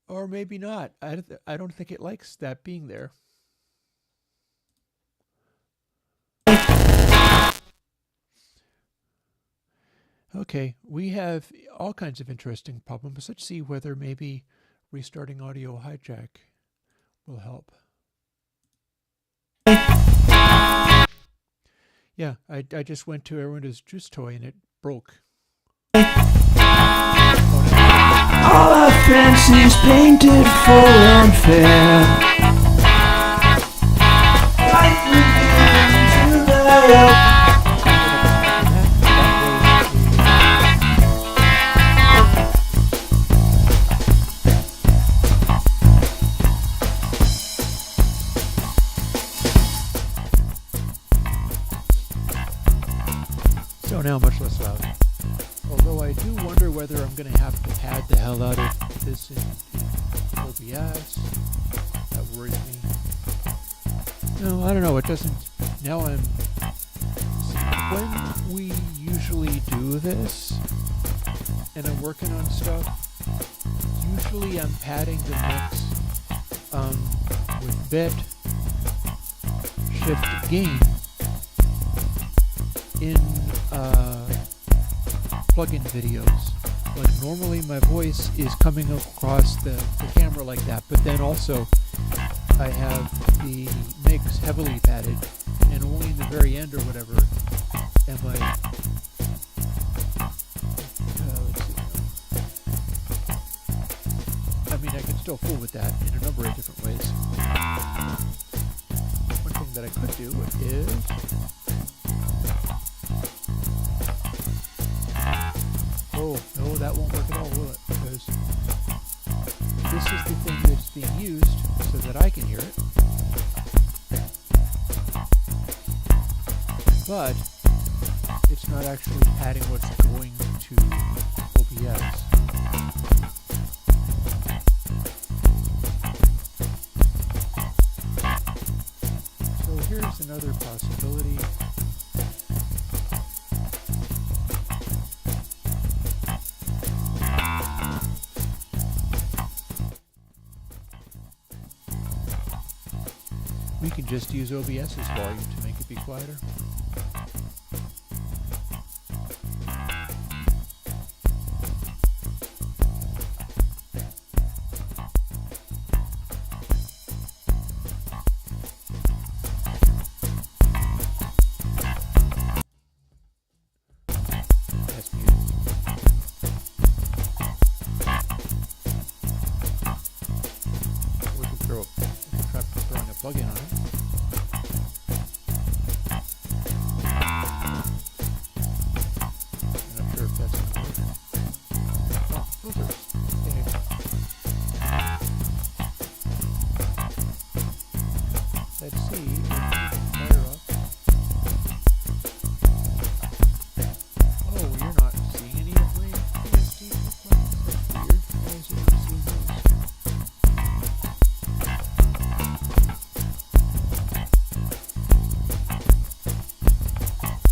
Or maybe not. I don't think it likes that being there. Okay, we have all kinds of interesting problems. Let's see whether maybe restarting audio hijack will help. Yeah, I just went to Erwin's Juice Toy and it broke. All our fancies painted full and fair. Light revealed to the So now much less loud. Although I do wonder whether I'm going to have to pad the hell out of this in OBS. That worries me. No, I don't know. It doesn't. Now I'm. When we usually do this, and I'm working on stuff, usually I'm padding the mix with bit shift gain in plugin videos. Like normally my voice is coming across the camera like that, but then also I have the mix heavily padded, and only in the very end or whatever am I let's see. I mean, I can still fool with that in a number of different ways. One thing that I could do is oh, no, that won't work at all, will it? Because this is the thing that's being used so that I can hear it. But it's not actually padding what's going to OBS. So here's another possibility. We can just use OBS's volume to make it be quieter. That's muted. We can try throwing a plug-in on it. Let's see if we can fire up. Oh, you're not seeing any of my PSD plugins? That's weird. Why is it not seeing those?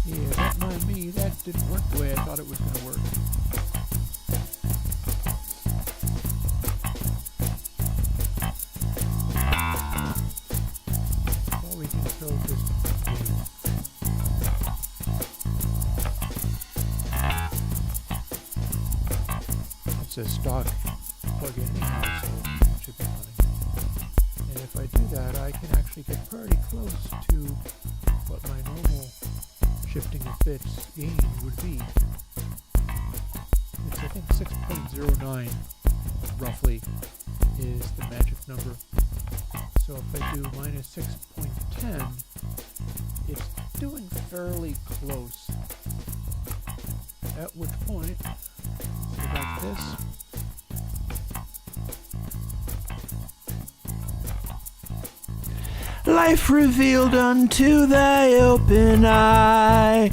Yeah, don't mind me. That didn't work the way I thought it was going to work. We can throw this in. It's a stock plug-in anyhow, so it should be fine. And if I do that, I can actually get pretty close to what my normal shifting of bits gain would be. It's, I think, 6.09 roughly is the magic number. So if I do minus 6.10, it's doing fairly close. At which point, so like this. life revealed unto thy open eye.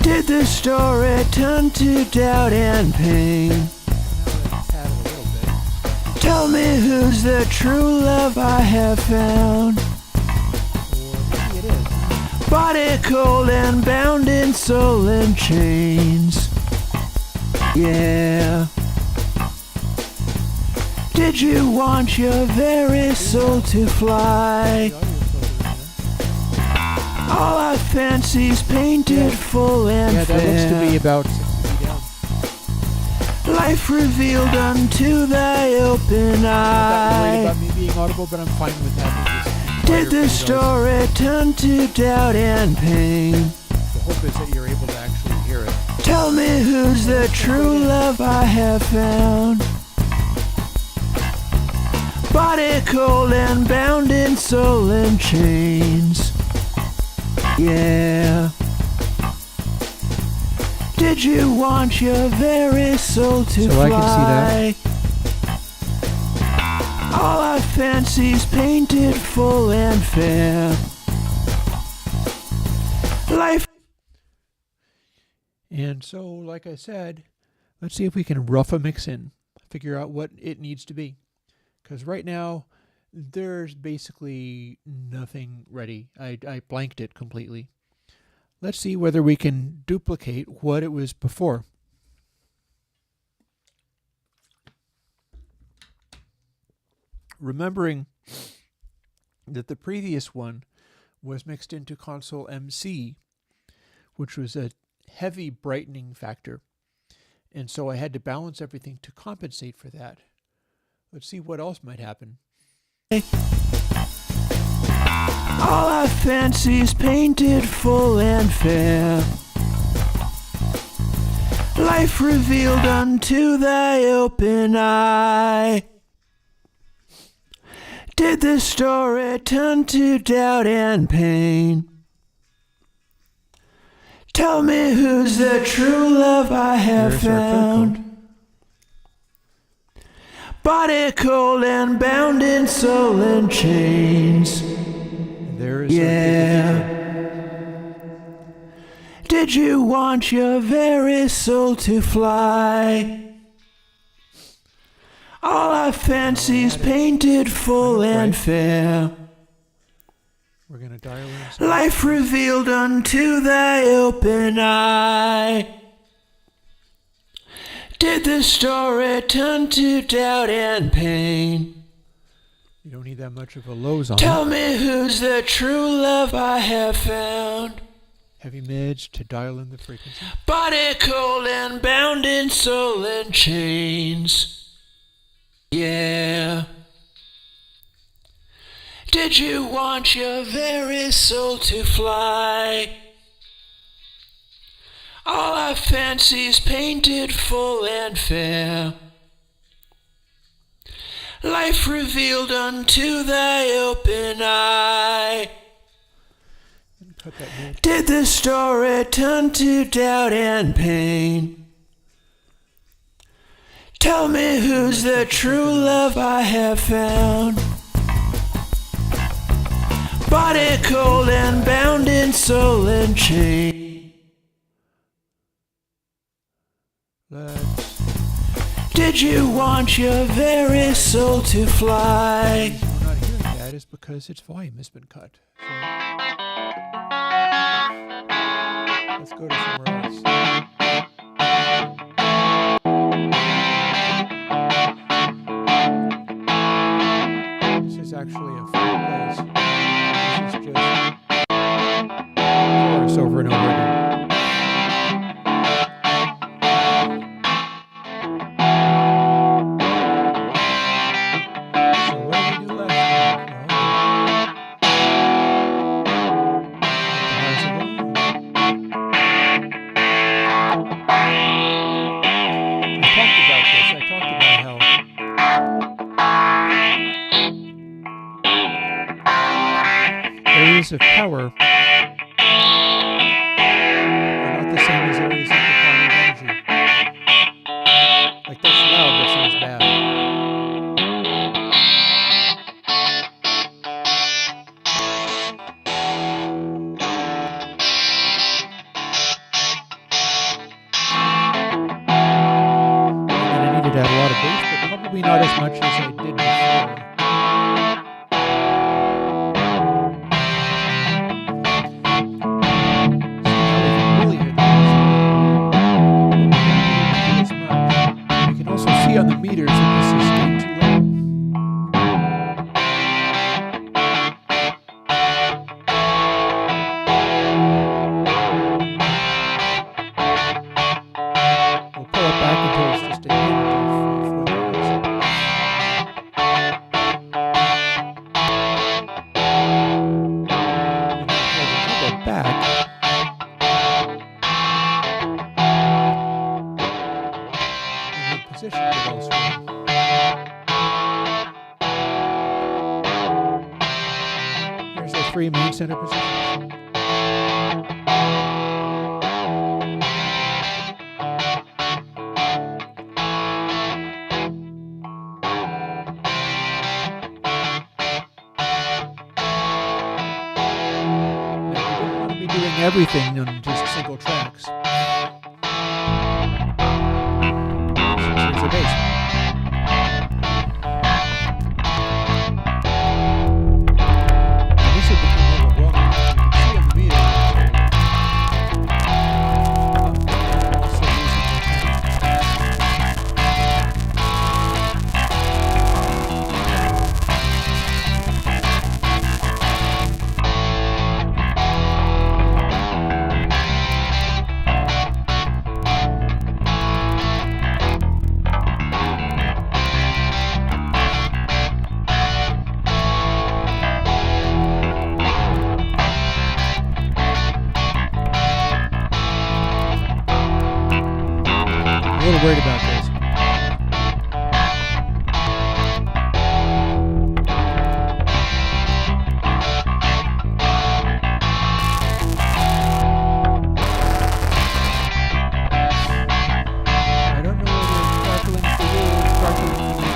Did the story turn to doubt and pain? Tell me who's the true love I have found. Or maybe it is. By body cold and bound in soul and chains. Yeah. Did you want your very soul to fly? All our fancies painted full and Yeah, that looks to fair. be about 6 feet down. Life revealed unto thy open I'm not worried eye. about me being audible, but I'm fine with having this. Did the story turn to doubt and pain? The hope is that you're able to actually hear it. Tell me who's the true love I have found. Body cold and bound in soul and chains. Yeah. Did you want your very soul to So fly? I can see that. All our fancies painted full and fair. Life. And so, like I said, let's see if we can rough a mix in, figure out what it needs to be. Because right now, there's basically nothing ready. I blanked it completely. Let's see whether we can duplicate what it was before. Remembering that the previous one was mixed into ConsoleMC, which was a heavy brightening factor. And so I had to balance everything to compensate for that. Let's see what else might happen. All our fancies painted full and fair. Life revealed unto thy open eye. Did the story turn to doubt and pain? Tell me who's the true love I have There's our third found. chord. Body cold and bound in soul and chains. There is Yeah. Did you want your very soul to fly? All our fancies painted full and fair. We're going to dial in some. Life revealed unto thy open eye. Did the story turn to doubt and pain? You don't need that much of a lows on Tell it. me who's the true love I have found. Heavy mids to dial in the frequency. Body cold and bound in soul and chains. Yeah. Did you want your very soul to fly? All our fancies painted full and fair. Life revealed unto thy open eye. Cut that mid. Did the story turn to doubt and pain? Tell me who's the true love I have found. Body cold and bound in soul and chain. Let's. Did you want your very soul to fly? We're not hearing that is because its volume has been cut. So let's go to somewhere else. This is actually a flat place. This is just chorus over and over again. So what did we do last time? I talked about this. I talked about how areas of power are not the same as areas of the power of energy. Like that's loud, that sounds bad. And I needed to add a lot of bass, but probably not as much as I did before. 3 main center positions. Doing everything on just single tracks. Here's the bass. This had become overwhelming. You can see on the meter. A little worried about this. I don't know whether it's sparkling for you or sparkling for me.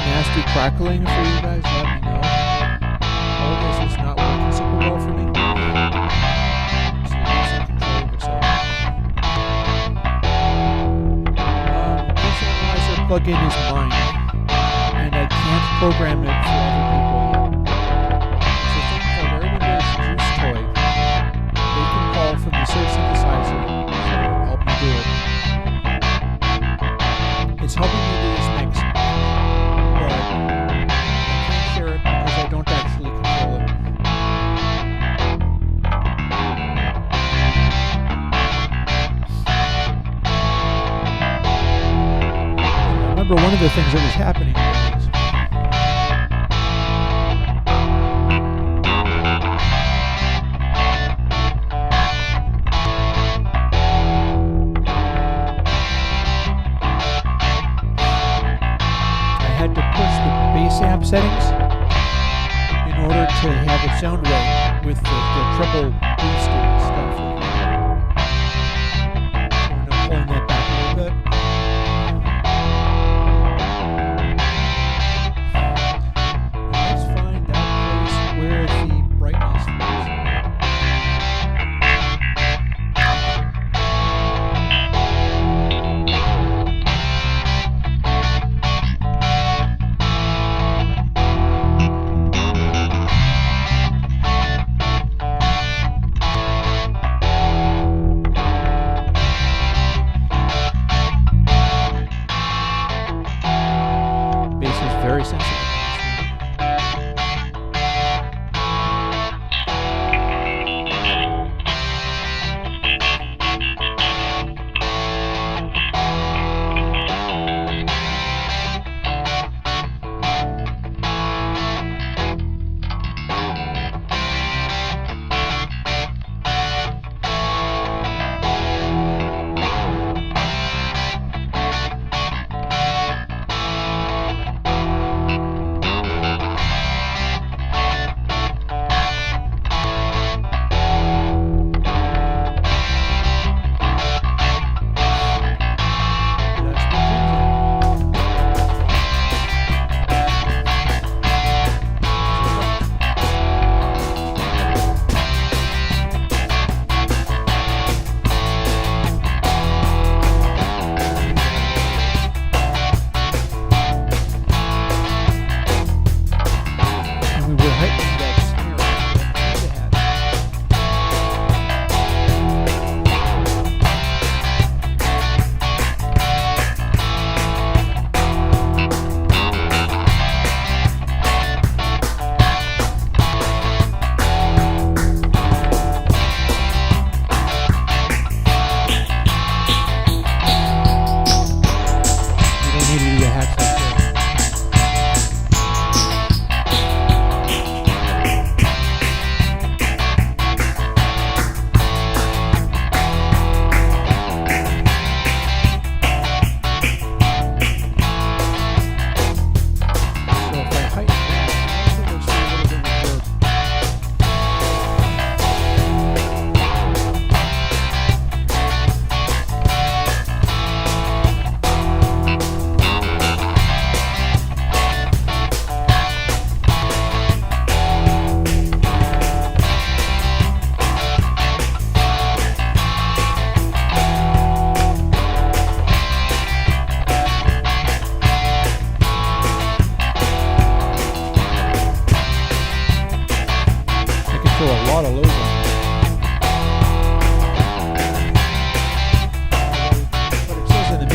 Nasty crackling for you guys, let me know. All this is not working super well for me. So losing control of itself. This analyzer plugin is mine, and I can't program it for other people yet. It's a thing called Windows Juice Toy. They can call from the search synthesizer to help me do it. It's helping me do this mix. I can't share it because I don't actually control it. I remember one of the things that was happening was bass amp settings in order to have it sound right with the triple boosted stuff. So we're now pulling that back a little bit. And let's find that place where the brightness is. Very sensitive.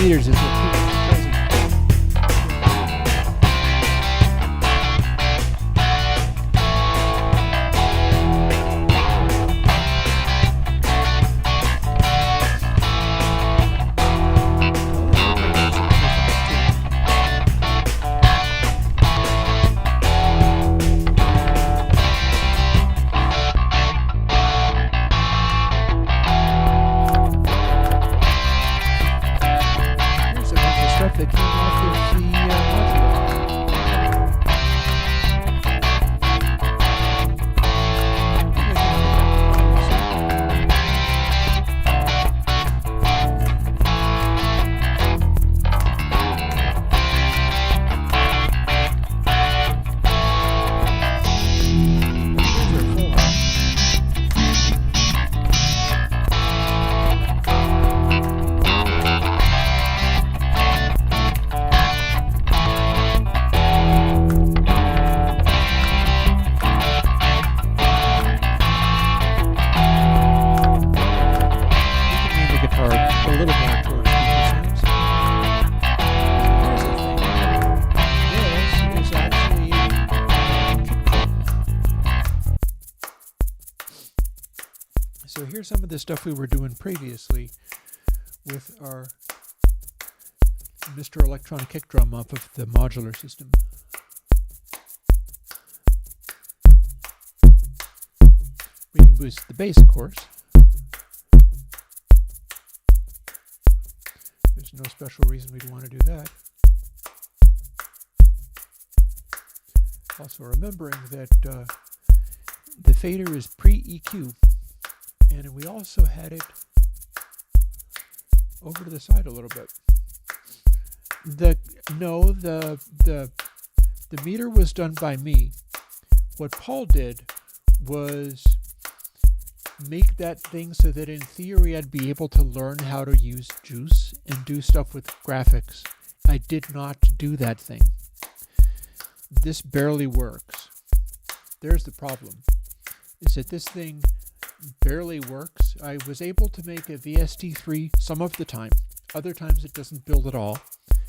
meters is what keeps me crazy. Here's a bunch of stuff that came off of the modular. The guitar a little more towards speaker sounds. Here's the thing. This is actually so here's some of the stuff we were doing previously with our Mr. Electronic kick drum off of the modular system. We can boost the bass, of course. There's no special reason we'd want to do that. Also remembering that the fader is pre-EQ, and we also had it over to the side a little bit. The meter was done by me. What Paul did was make that thing so that in theory I'd be able to learn how to use Juice and do stuff with graphics. I did not do that thing. This barely works. There's the problem, is that this thing barely works. I was able to make a VST3 some of the time. Other times it doesn't build at all.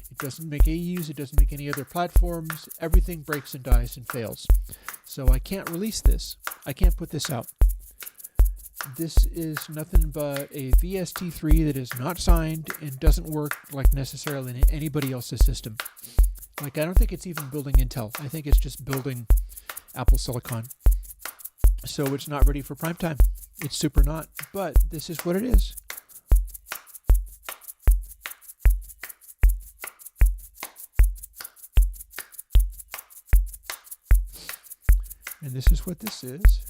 It doesn't make AUs, it doesn't make any other platforms. Everything breaks and dies and fails. So I can't release this. I can't put this out. This is nothing but a VST3 that is not signed and doesn't work like necessarily in anybody else's system. Like, I don't think it's even building Intel. I think it's just building Apple Silicon. So it's not ready for prime time. It's super not, but this is what it is. And this is what this is.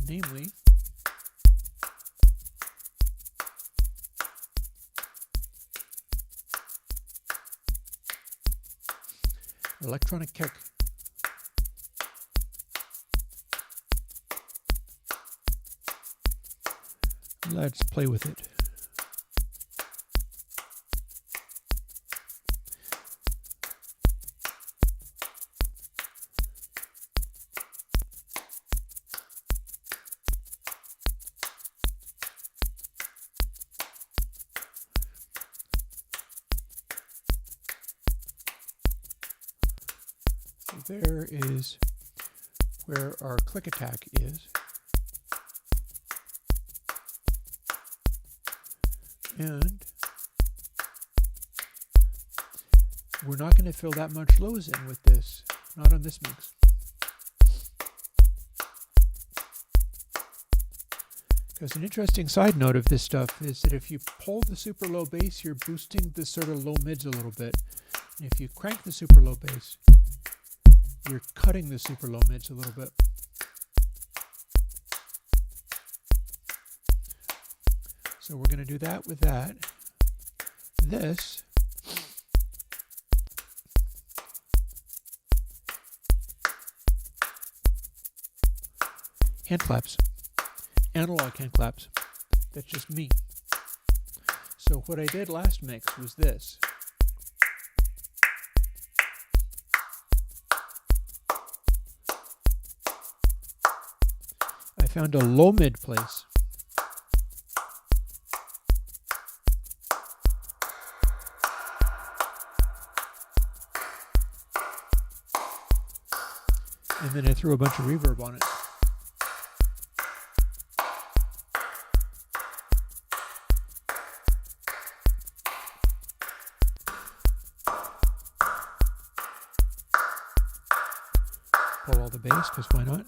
Namely, electronic kick. Let's play with it. There is where our click attack is. And we're not going to fill that much lows in with this, not on this mix. Because an interesting side note of this stuff is that if you pull the super low bass, you're boosting the sort of low mids a little bit. And if you crank the super low bass, you're cutting the super low mids a little bit. So we're going to do that with that. This hand claps, analog hand claps. That's just me. So what I did last mix was this. found a low mid place. And then I threw a bunch of reverb on it. Pull all the bass, because why not?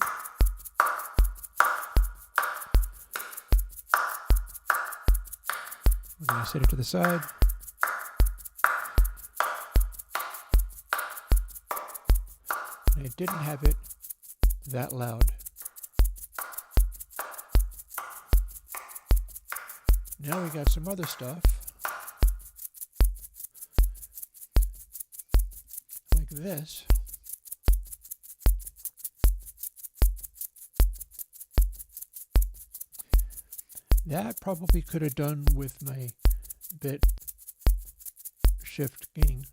We're going to set it to the side. And I didn't have it that loud. Now we got some other stuff. Like this. That probably could have done with my bit shift gaining.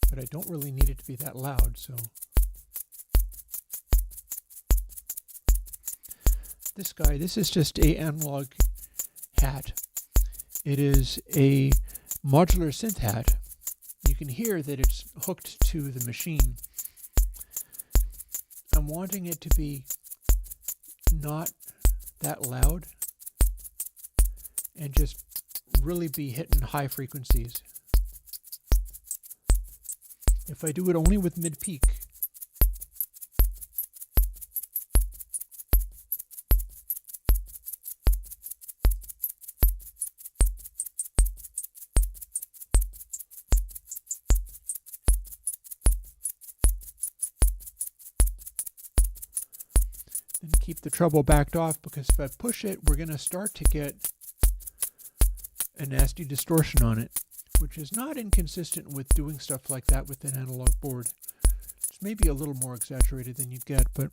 But I don't really need it to be that loud, so this guy, this is just a analog hat. It is a modular synth hat. You can hear that it's hooked to the machine. I'm wanting it to be not that loud and just really be hitting high frequencies. If I do it only with mid-peak, then keep the treble backed off, because if I push it, we're going to start to get a nasty distortion on it, which is not inconsistent with doing stuff like that with an analog board. It's maybe a little more exaggerated than you'd get, but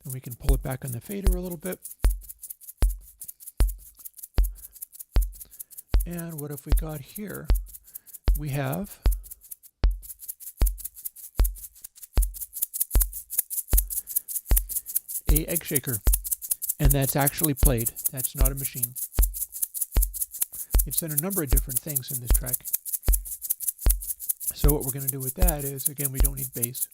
then we can pull it back on the fader a little bit. And what have we got here? We have a egg shaker, and that's actually played. That's not a machine. It's done a number of different things in this track. So what we're going to do with that is, again, we don't need bass.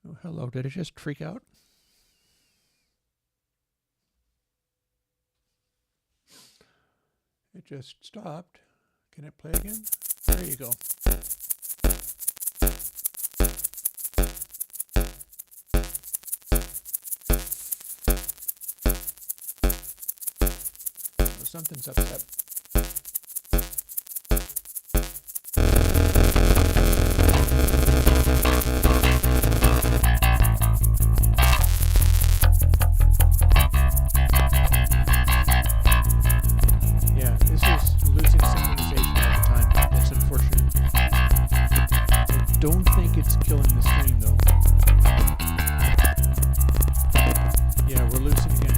Oh, hello, did it just freak out? It just stopped. Can it play again? There you go. Well, something's upset. Yeah, this is losing synchronization all the time. That's unfortunate. I don't think it's killing the stream though. Yeah, we're losing again.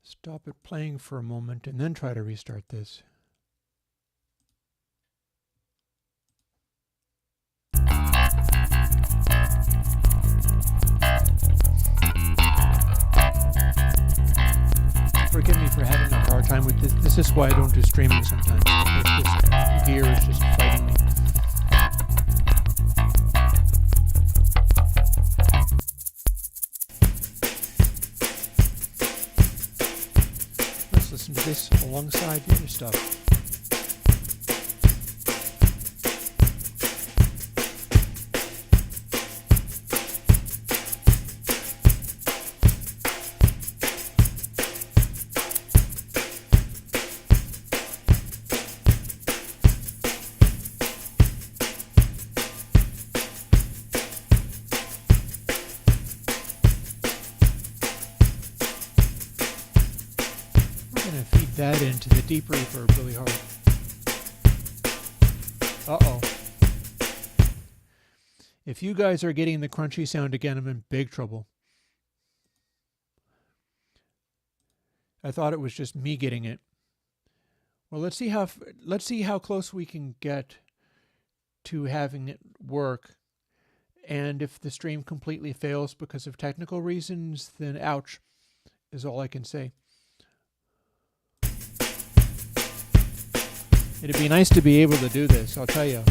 Stop it playing for a moment and then try to restart this. This is why I don't do streaming sometimes, because this gear is just fighting me. Let's listen to this alongside the other stuff. That into the deep reverb really hard. Uh-oh. If you guys are getting the crunchy sound again, I'm in big trouble. I thought it was just me getting it. Well, let's see how close we can get to having it work. And if the stream completely fails because of technical reasons, then ouch is all I can say. It'd be nice to be able to do this, I'll tell you.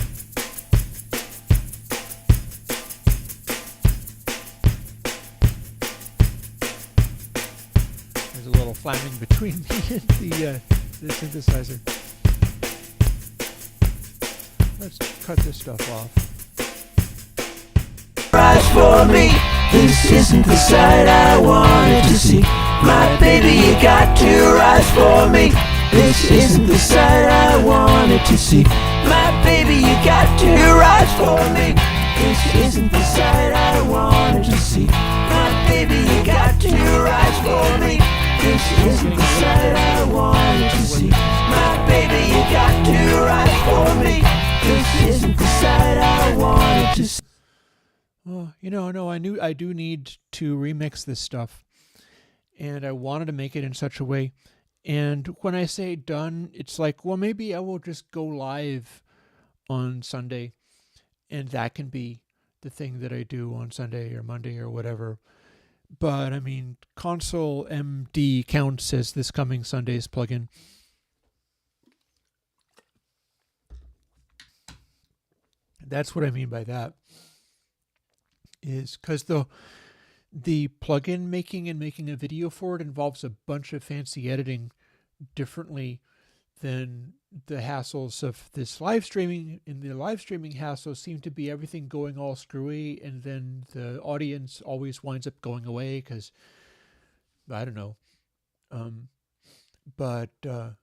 There's a little flamming between me and the synthesizer. Let's cut this stuff off. Rise for me, this isn't the sight I wanted to see. My baby, you got to rise for me. This isn't the sight I wanted to see. My baby, you got to rise for me. This isn't the sight I wanted to see. My baby, you got to rise for me. This isn't the sight I wanted to see. My baby, you got to rise for me. This isn't the sight I wanted to see. Well, no, I do need to remix this stuff. And I wanted to make it in such a way. And when I say done, it's like, well, maybe I will just go live on Sunday, and that can be the thing that I do on Sunday or Monday or whatever. But I mean, ConsoleMD counts as this coming Sunday's plugin. That's what I mean by that. Is because the plugin making and making a video for it involves a bunch of fancy editing differently than the hassles of this live streaming. In the live streaming hassles seem to be everything going all screwy, and then the audience always winds up going away because, I don't know. But the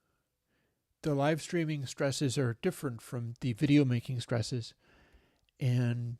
live streaming stresses are different from the video making stresses. And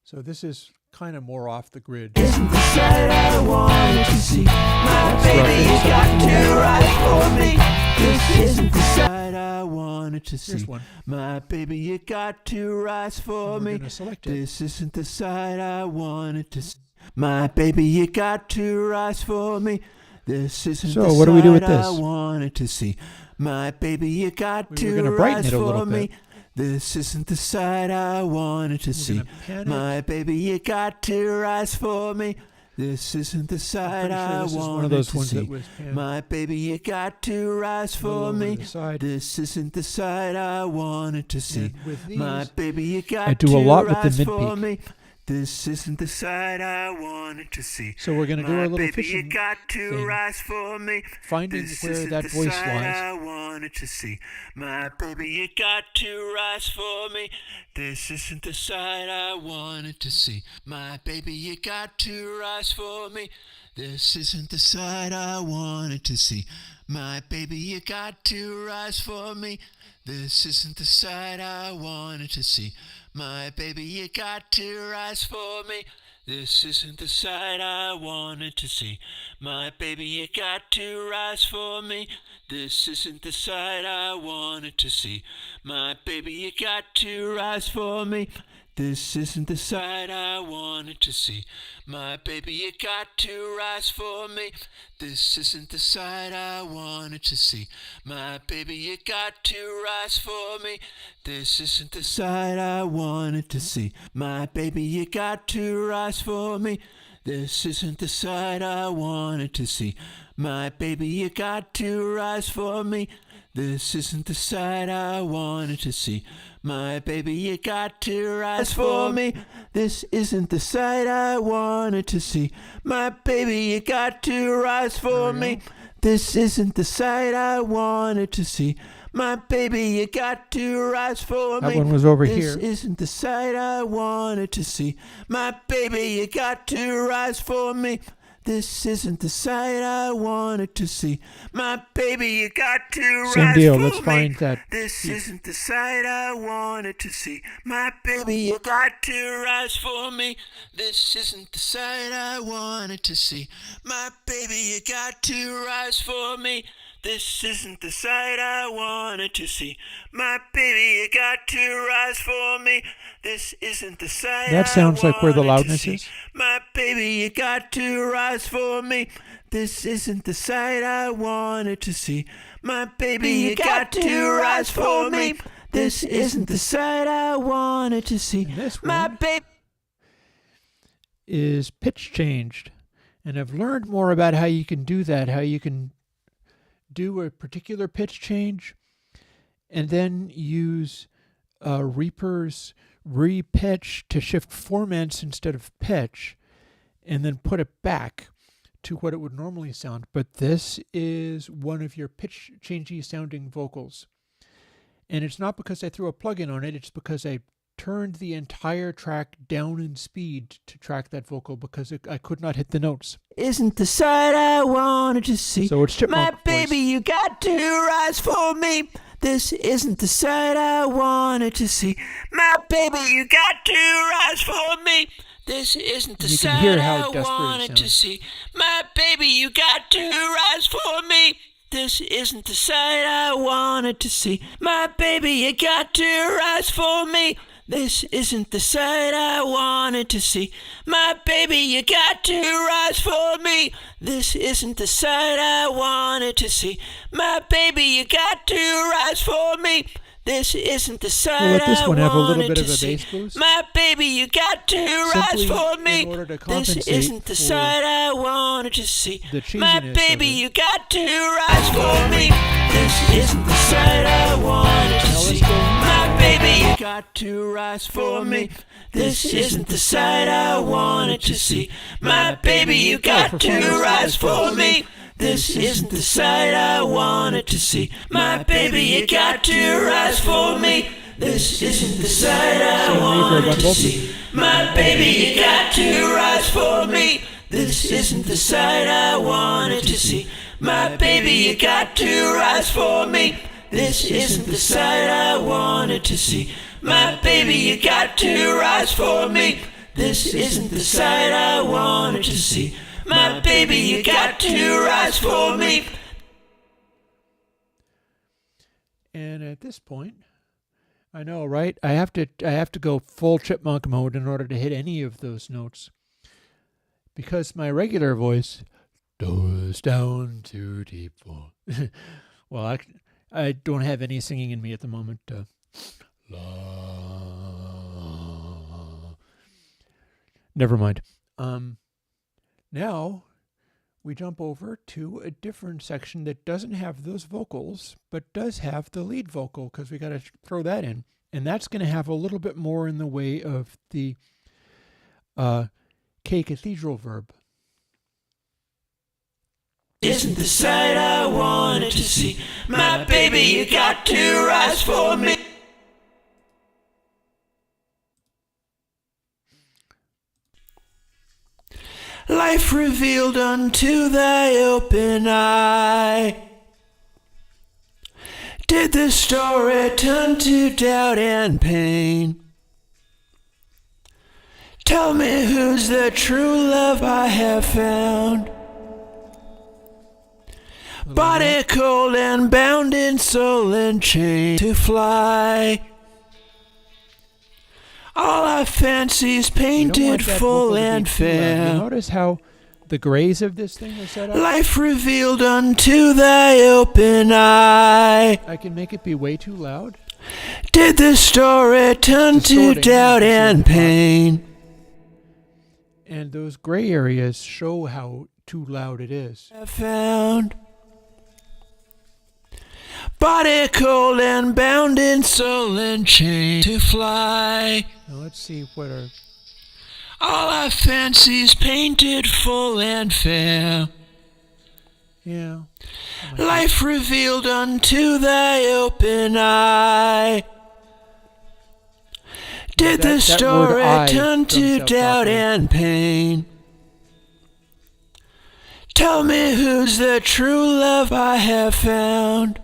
so this is kind of more off the grid. Isn't the sight I wanted to see. My baby, you got to rise for me. This isn't the sight I wanted to see. Here's one. My baby, you got to rise for me. Select it. This isn't the sight I wanted to see. My baby, you got to rise for me. This isn't So the what do we do with sight I this? wanted to see. My baby, you got We were to gonna brighten rise it a little for me. bit. This isn't the sight I wanted to see. gonna pan it. My baby, you got to rise for me. This isn't the sight pretty sure I this is one of wanted those to ones see. that was panned. My baby, you got to rise A little for over to me. the side. This isn't the sight I wanted to see. And with My these, baby, you got I do to a lot with the rise for mid-peak. me. This isn't the sight I wanted to see. So we're going to do My our little baby, you fishing got to thing, rise for me. finding This where isn't that the voice sight lies. I wanted to see. My baby, you got to rise for me. This isn't the sight I wanted to see. My baby, you got to rise for me. This isn't the sight I wanted to see. My baby, you got to rise for me. This isn't the sight I wanted to see. My baby, you got to rise for me. This isn't the sight I wanted to see. My baby, you got to rise for me. This isn't the sight I wanted to see. My baby, you got to rise for me. This isn't the sight I wanted to see. My baby, you got to rise for me. This isn't the sight I wanted to see. My baby, you got to rise for me. This isn't the sight I wanted to see. My baby, you got to rise for me. This isn't the side I wanted to see. My baby, you got to rise for me. This isn't the side I wanted to see. My baby, you got to rise for me. This isn't the side I wanted to see. My baby, you got to rise for me. This isn't the side I wanted to see. My baby, you got to rise for me. That one was over This here. isn't the sight I wanted to see. My baby, you got to rise for me. This isn't the sight I wanted to see. My baby, you got to Same rise deal. for Let's me. find that. This isn't the sight I wanted to see. My baby, you got to rise for me. This isn't the sight I wanted to see. My baby, you got to rise for me. This isn't the sight I wanted to see. My baby, you got to rise for me. This isn't the sight That sounds like where the I wanted to loudness see. is. My baby, you got to rise for me. This isn't the sight I wanted to see. My baby, you got to rise for me. This isn't the sight I wanted to see. And this My one baby is pitch changed. And I've learned more about how you can do that, how you can do a particular pitch change and then use Reaper's repitch to shift formants instead of pitch and then put it back to what it would normally sound. But this is one of your pitch changey sounding vocals. And it's not because I threw a plugin on it, it's because I turned the entire track down in speed to track that vocal because I could not hit the notes. isn't the sight I wanted to see. So it's chipmunk My baby, voice. you got to rise for me. This isn't the sight I wanted to see. My baby, you got to rise for me. This isn't the You can sight hear how I desperate it wanted to sounds. see. My baby, you got to rise for me. This isn't the sight I wanted to see. My baby, you got to rise for me. This isn't the sight I wanted to see. My baby, you got to rise for me. This isn't the sight I wanted to see. My baby, you got to rise for me. This isn't the sight We'll let this I one have a little wanted bit to of a see. bass boost. My baby, you got to rise Simply for in me. order to This compensate isn't the for sight I wanted to see. the My cheesiness baby, of it. you got to rise for me. This isn't the sight I wanted to Now let's see. go. My baby, you got to rise for me. This isn't the sight I wanted to see. My baby, you got to rise for me. This isn't the sight I wanted to see. My baby, you got to rise for me. This isn't the sight I wanted to see. My baby, you got to rise for me. This isn't the sight I wanted to see. My baby, you got to rise for me. This isn't the sight I wanted to see. My baby, you got to rise for me. This isn't the sight I wanted to see. My baby, you got to rise for me. And at this point, I know, right? I have to go full chipmunk mode in order to hit any of those notes. Because my regular voice goes down too deep for. Well, I don't have any singing in me at the moment. Never mind. Now we jump over to a different section that doesn't have those vocals, but does have the lead vocal, because we got to throw that in. And that's going to have a little bit more in the way of the K cathedral verb. Isn't the sight I wanted to see. My baby, you got to rise for me. Life revealed unto thy open eye. Did the story turn to doubt and pain? Tell me who's the true love I have found. Body cold and bound in soul and chain to fly. All our fancies painted full and fair. You notice how the grays of this thing is set up? Life revealed unto thy open eye. I can make it be way too loud. Did the story turn to Distorting, doubt you can see and the pop. pain? And those gray areas show how too loud it is. I found body cold and bound in soul and chain to fly. Now let's see what our... All our fancies painted full and fair. Yeah. Life revealed unto thy open eye. Did the story turn to doubt and pain? Tell me who's the true love I have found.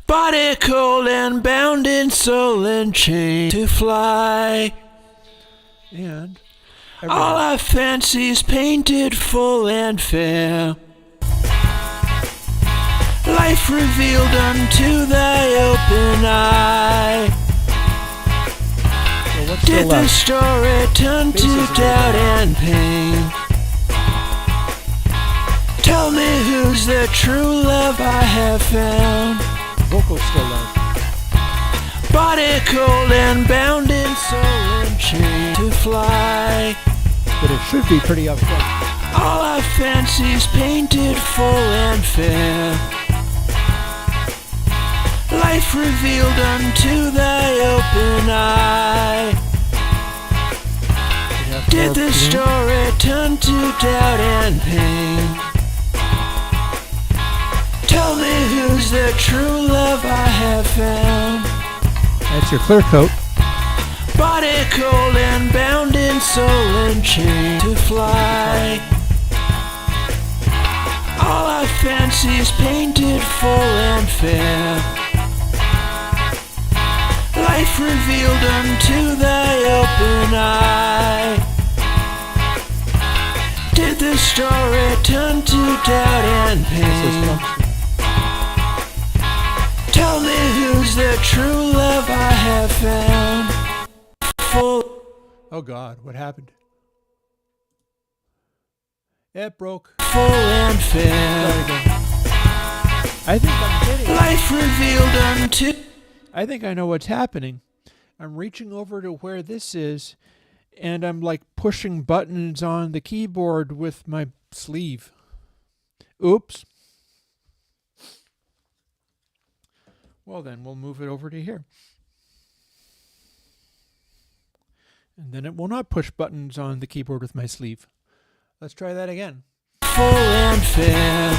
Body cold and bound in soul and chain to fly. And all our fancies painted full and fair. Life revealed unto thy open eye. Did the story turn to doubt and pain? Tell me who's the true love I have found. Vocals still loud. Body cold and bound in soul and chain to fly. But it should be pretty up front. All our fancies painted full and fair. Life revealed unto thy open eye. Did the story turn to doubt and pain? Tell me who's the true love I have found. That's your clear coat. Body cold and bound in soul and chain to fly. All our fancies painted full and fair. Life revealed unto thy open eye. Did the story turn to doubt and pain? Tell me who's the true love I have found. Oh God, what happened? It broke. Full and fair. I think I'm getting life revealed unto. I think I know what's happening. I'm reaching over to where this is, and I'm like pushing buttons on the keyboard with my sleeve. Oops. Well, then we'll move it over to here. And then it will not push buttons on the keyboard with my sleeve. Let's try that again. Full and fair.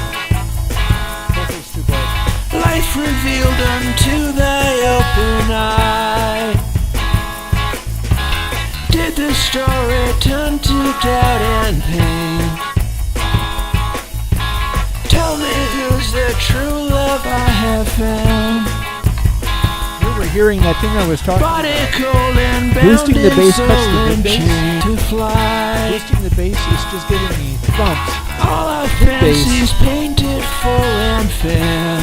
Vocals too bright. Life revealed unto thy open eye. Did the story turn to doubt and pain? Tell me who's the true love I have found. You were hearing that thing I was talking Body about. cold and bound Boosting the bass in cuts soul the and mid bass. chain to fly. Boosting the bass is just giving me thumps. All our Mid bass fancies painted full and fair.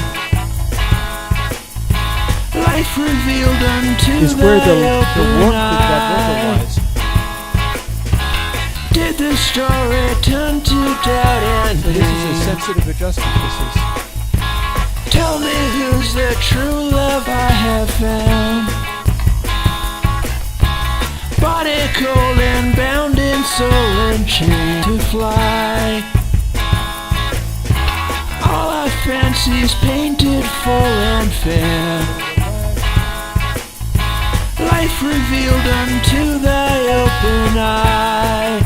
Life revealed unto is where the thy warmth open of that vocal eye. was. Did the story turn to doubt and So this is a pain? sensitive adjustment. This is. Tell me who's the true love I have found. Body cold and bound in soul and chain to fly. All our fancies painted full and fair. Life revealed unto thy open eye.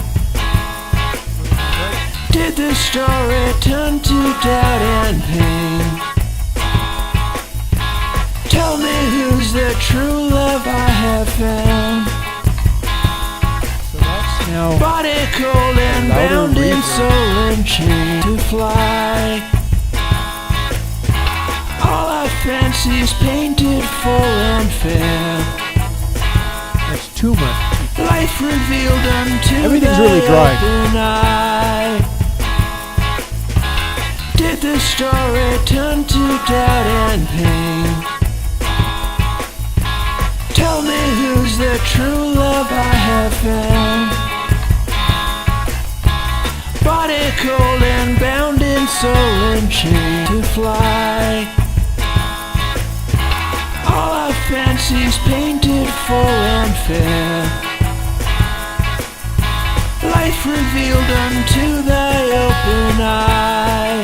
Did the story turn to doubt and pain? Tell me who's the true love I have found. So that's now Body cold and louder bound in reverb. soul and chain to fly. All our fancies painted full and fair. That's too much. Life revealed unto Everything's thy really dry. open eye. Did the story turn to doubt and pain? Tell me who's the true love I have found. Body cold and bound in soul and chain to fly. All our fancies painted full and fair. life revealed unto thy open eye.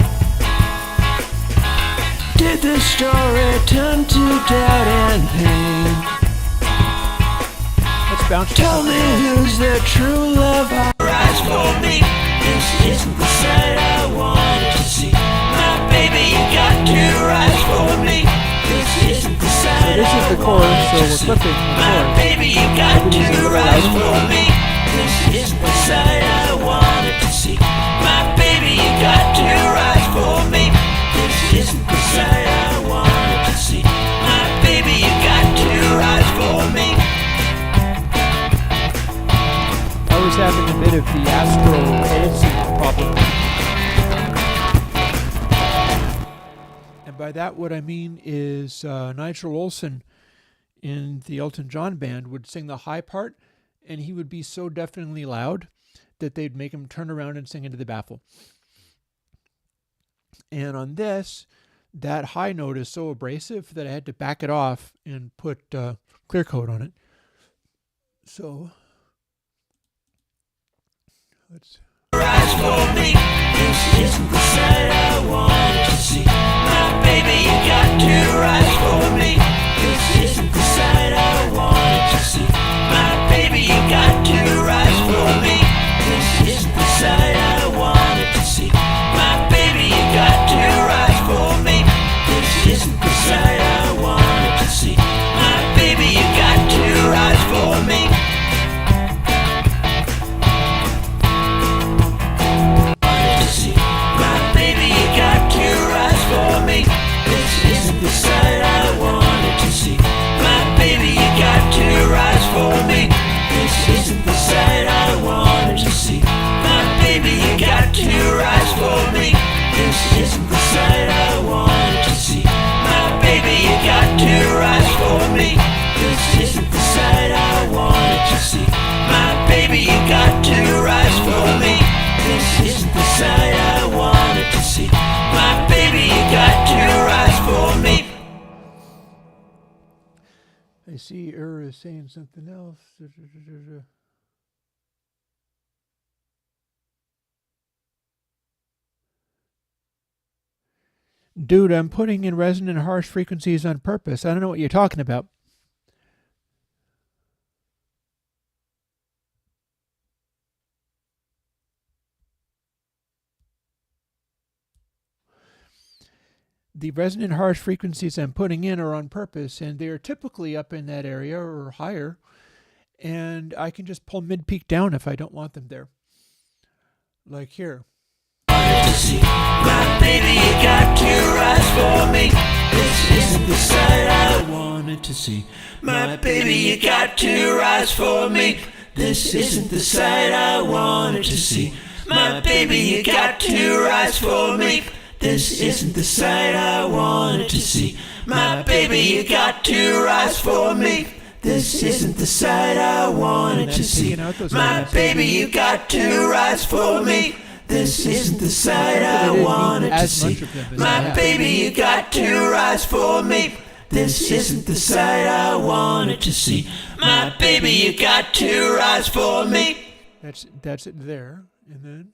Did the story turn to doubt and pain? Let's bounce. Tell me who's the true love rise for me. This isn't the sight I wanted to see. My baby, you got to rise for me. This isn't the sight So this is the chorus, so we're flipping the my chorus. baby, you got to rise for me. This isn't the sight I wanted to see. My baby, you got to rise for me. This isn't the sight I wanted to see. My baby, you got to rise for me. I was having a bit of the Astro Olsen problem. And by that what I mean is Nigel Olsen in the Elton John band would sing the high part, and he would be so deafeningly loud that they'd make him turn around and sing into the baffle. And on this, that high note is so abrasive that I had to back it off and put clear coat on it. So let's rise for me. This isn't the sight I wanted to see. My baby, you got to rise for me. This isn't the sight I wanted to see. My baby, you got to rise for me. This isn't the sight I wanted to see. My baby, you got to rise for me. This isn't the sight I wanted to see. My baby, you got to rise for me. My baby, you got to rise for me. This isn't the sight I wanted to see. My baby, you got to rise for me. This isn't the sight I wanted to see. My baby, you got to rise for me. This isn't the sight I wanted to see. My baby, you got to rise for me. This isn't the sight I wanted to see. My baby, you got to rise for me. This isn't the sight I wanted to see. My baby, you got to rise for me. I see is saying something else. Dude, I'm putting in resonant harsh frequencies on purpose. I don't know what you're talking about. The resonant harsh frequencies I'm putting in are on purpose, and they are typically up in that area or higher. And I can just pull mid-peak down if I don't want them there. Like here. My baby, you got to rise for me. This isn't the sight I wanted to see. My baby, you got to rise for me. This isn't the sight I wanted to see. My baby, you got to rise for me. This isn't the sight I wanted to see. My baby, you got to rise for me. This isn't the sight I wanted to see. My baby, you got to rise for me. This isn't the sight I wanted to see. My baby, you got to rise for me. This isn't the sight I wanted to see. My baby, you got to rise for me. That's it there, and then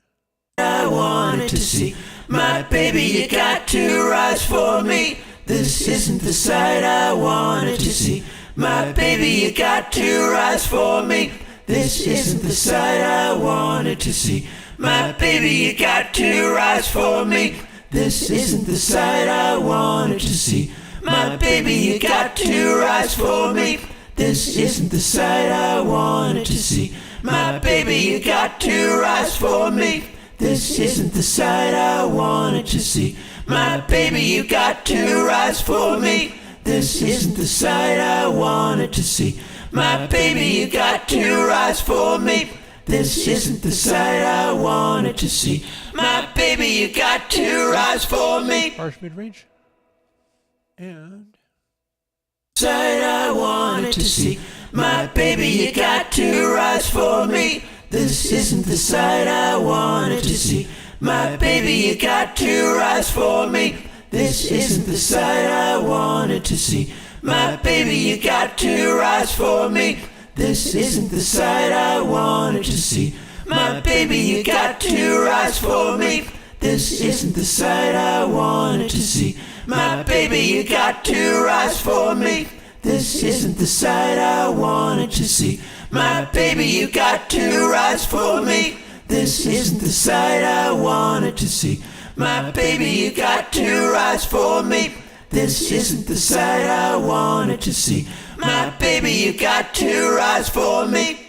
I wanted to see. My baby, you got to rise for me. This isn't the sight I wanted to see. My baby, you got to rise for me. This isn't the sight I wanted to see. My baby, you got to rise for me. This isn't the sight I wanted to see. My baby, you got to rise for me. This isn't the sight I wanted to see. My baby, you got to rise for me. This isn't the sight I wanted to see. My baby, you got to rise for me. This isn't the sight I wanted to see. My baby, you got to rise for me. This isn't the sight I wanted to see. My baby, you got to rise for me. harsh mid-range. And Sight I wanted to see. My baby, you got to rise for me. This isn't the sight I wanted to see. My baby, you got to rise for me. This isn't the sight I wanted to see. My baby, you got to rise for me. This isn't the sight I wanted to see. My baby, you got to rise for me. This isn't the sight I wanted to see. My baby, you got to rise for me. This isn't the sight I wanted to see. My baby, you got to rise for me. This isn't the sight I wanted to see. My baby, you got to rise for me. This isn't the sight I wanted to see. My baby, you got to rise for me.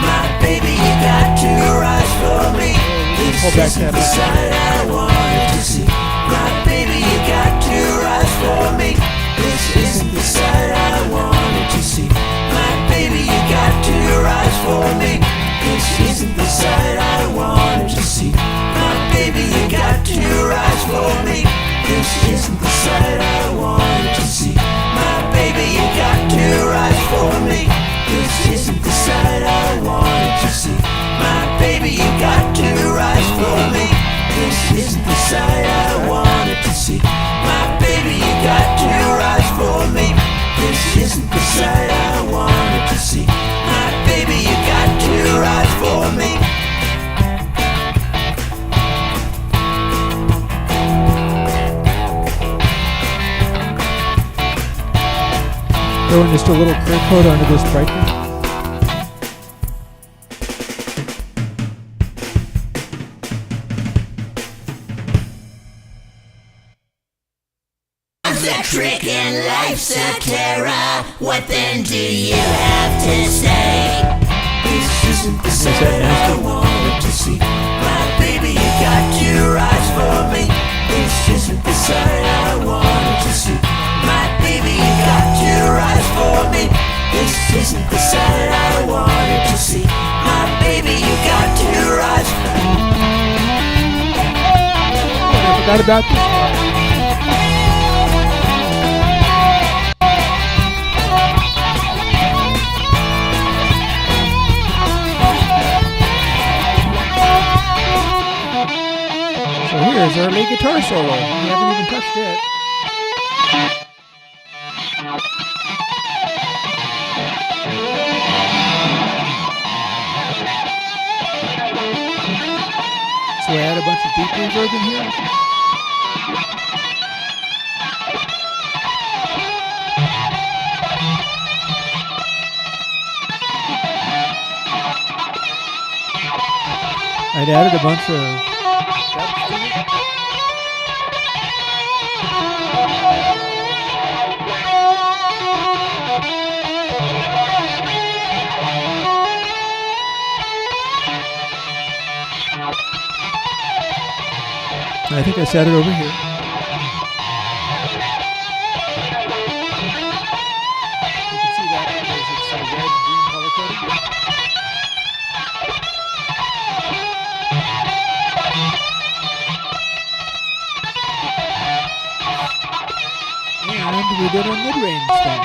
My baby, you got to rise for me. This isn't the sight I wanted to see. My baby, you got to rise for me. This isn't the sight I wanted to see. My baby, you got to rise for me. This isn't the sight I wanted to see. My baby, you got to rise for me. This isn't the sight I wanted to see. My baby, you got to rise for me. This isn't the sight I wanted to see. My baby, you got to rise for me. This isn't the sight I wanted to see. My baby, you got to rise for me. This isn't the sight I wanted to see. My baby, you got to rise for me. Throwing just a little clear coat onto this brightener. The trick in life's a terror. What then do you have to say? This isn't the sight I wanted to see. My baby, you got to rise for me. This isn't the sight I wanted to see. My baby, you got to rise for me. This isn't the sight I wanted to see. My baby, you got to rise for me. I forgot about this part. So here's our lead guitar solo. We haven't even touched it. So I add a bunch of deep reverb in here. I'd added a bunch of I think I set it over here. You can see that because it's a red green color coding. And we did a mid-range thing.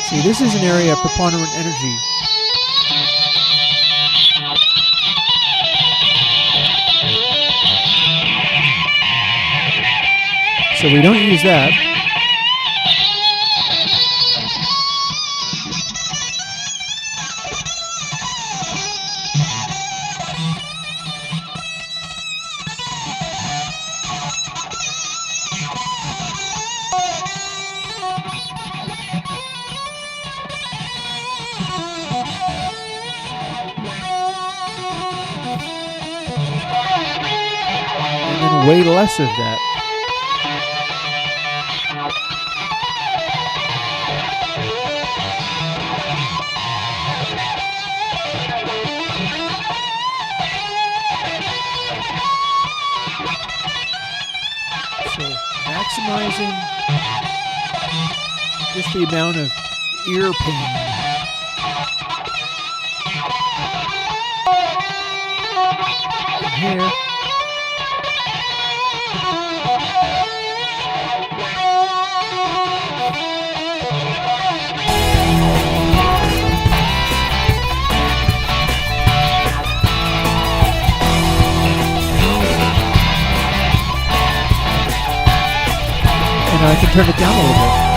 See, this is an area of preponderant energy. So we don't use that. Way less of that. So maximizing just the amount of ear pain. Here. I can turn it down a little bit.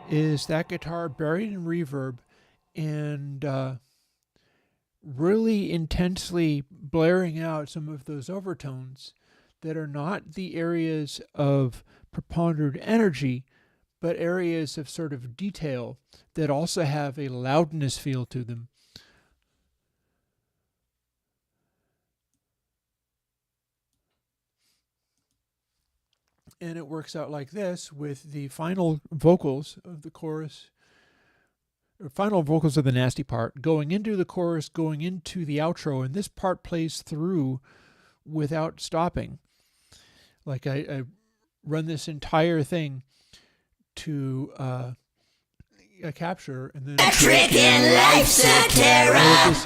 Is that guitar buried in reverb and really intensely blaring out some of those overtones that are not the areas of preponderant energy, but areas of sort of detail that also have a loudness feel to them. And it works out like this with the final vocals of the chorus, or final vocals of the nasty part, going into the chorus, going into the outro, and this part plays through without stopping. Like I run this entire thing to a capture, and then Freaking life's a terror.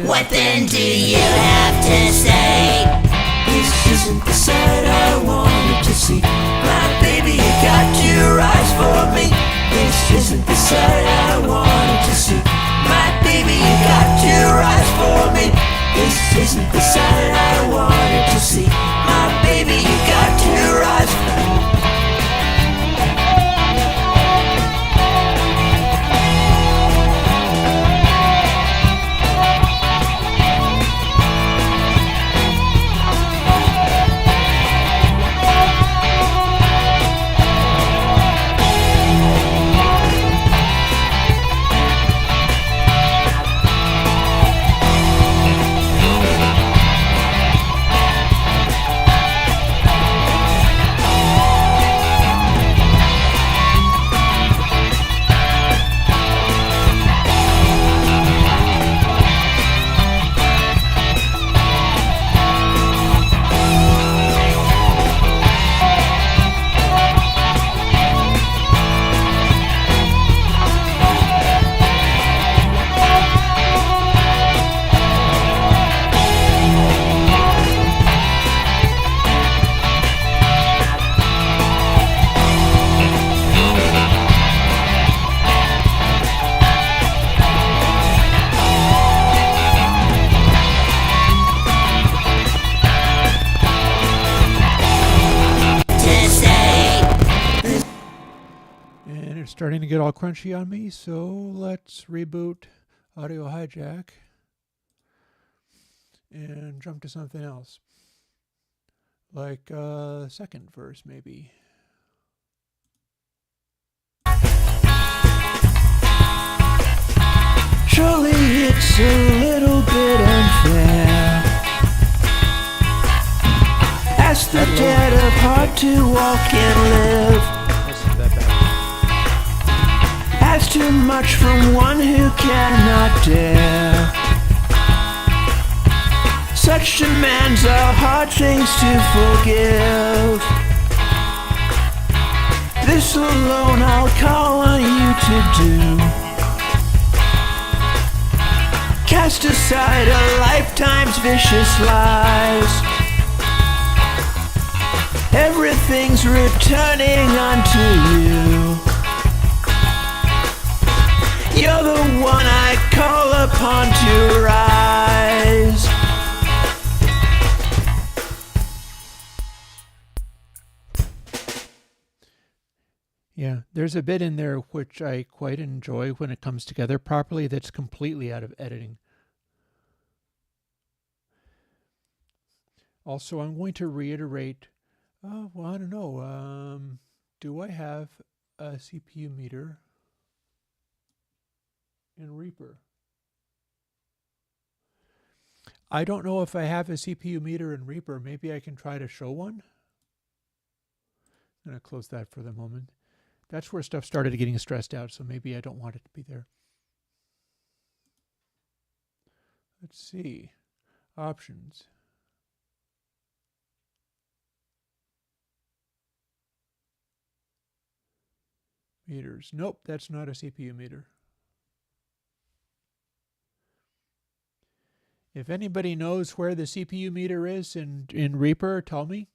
What then do you have to say? This isn't the side I wanted to see. My baby, you got to rise for me. This isn't the side I wanted to see. My baby, you got to rise for me. This isn't the side I wanted to see. My baby, you got to rise for me. Starting to get all crunchy on me, so let's reboot Audio Hijack and jump to something else, like second verse maybe. Surely it's a little bit unfair. Ask the dead of heart to walk and live. Ask too much from one who cannot dare. Such demands are hard things to forgive. This alone I'll call on you to do. Cast aside a lifetime's vicious lies. Everything's returning unto you. You're the one I call upon to rise. Yeah, there's a bit in there which I quite enjoy when it comes together properly that's completely out of editing. Also, I'm going to reiterate, well, I don't know, do I have a CPU meter in Reaper? I don't know if I have a CPU meter in Reaper. Maybe I can try to show one. I'm going to close that for the moment. That's where stuff started getting stressed out, so maybe I don't want it to be there. Let's see. Options. Meters. Nope, that's not a CPU meter. If anybody knows where the CPU meter is in Reaper, tell me.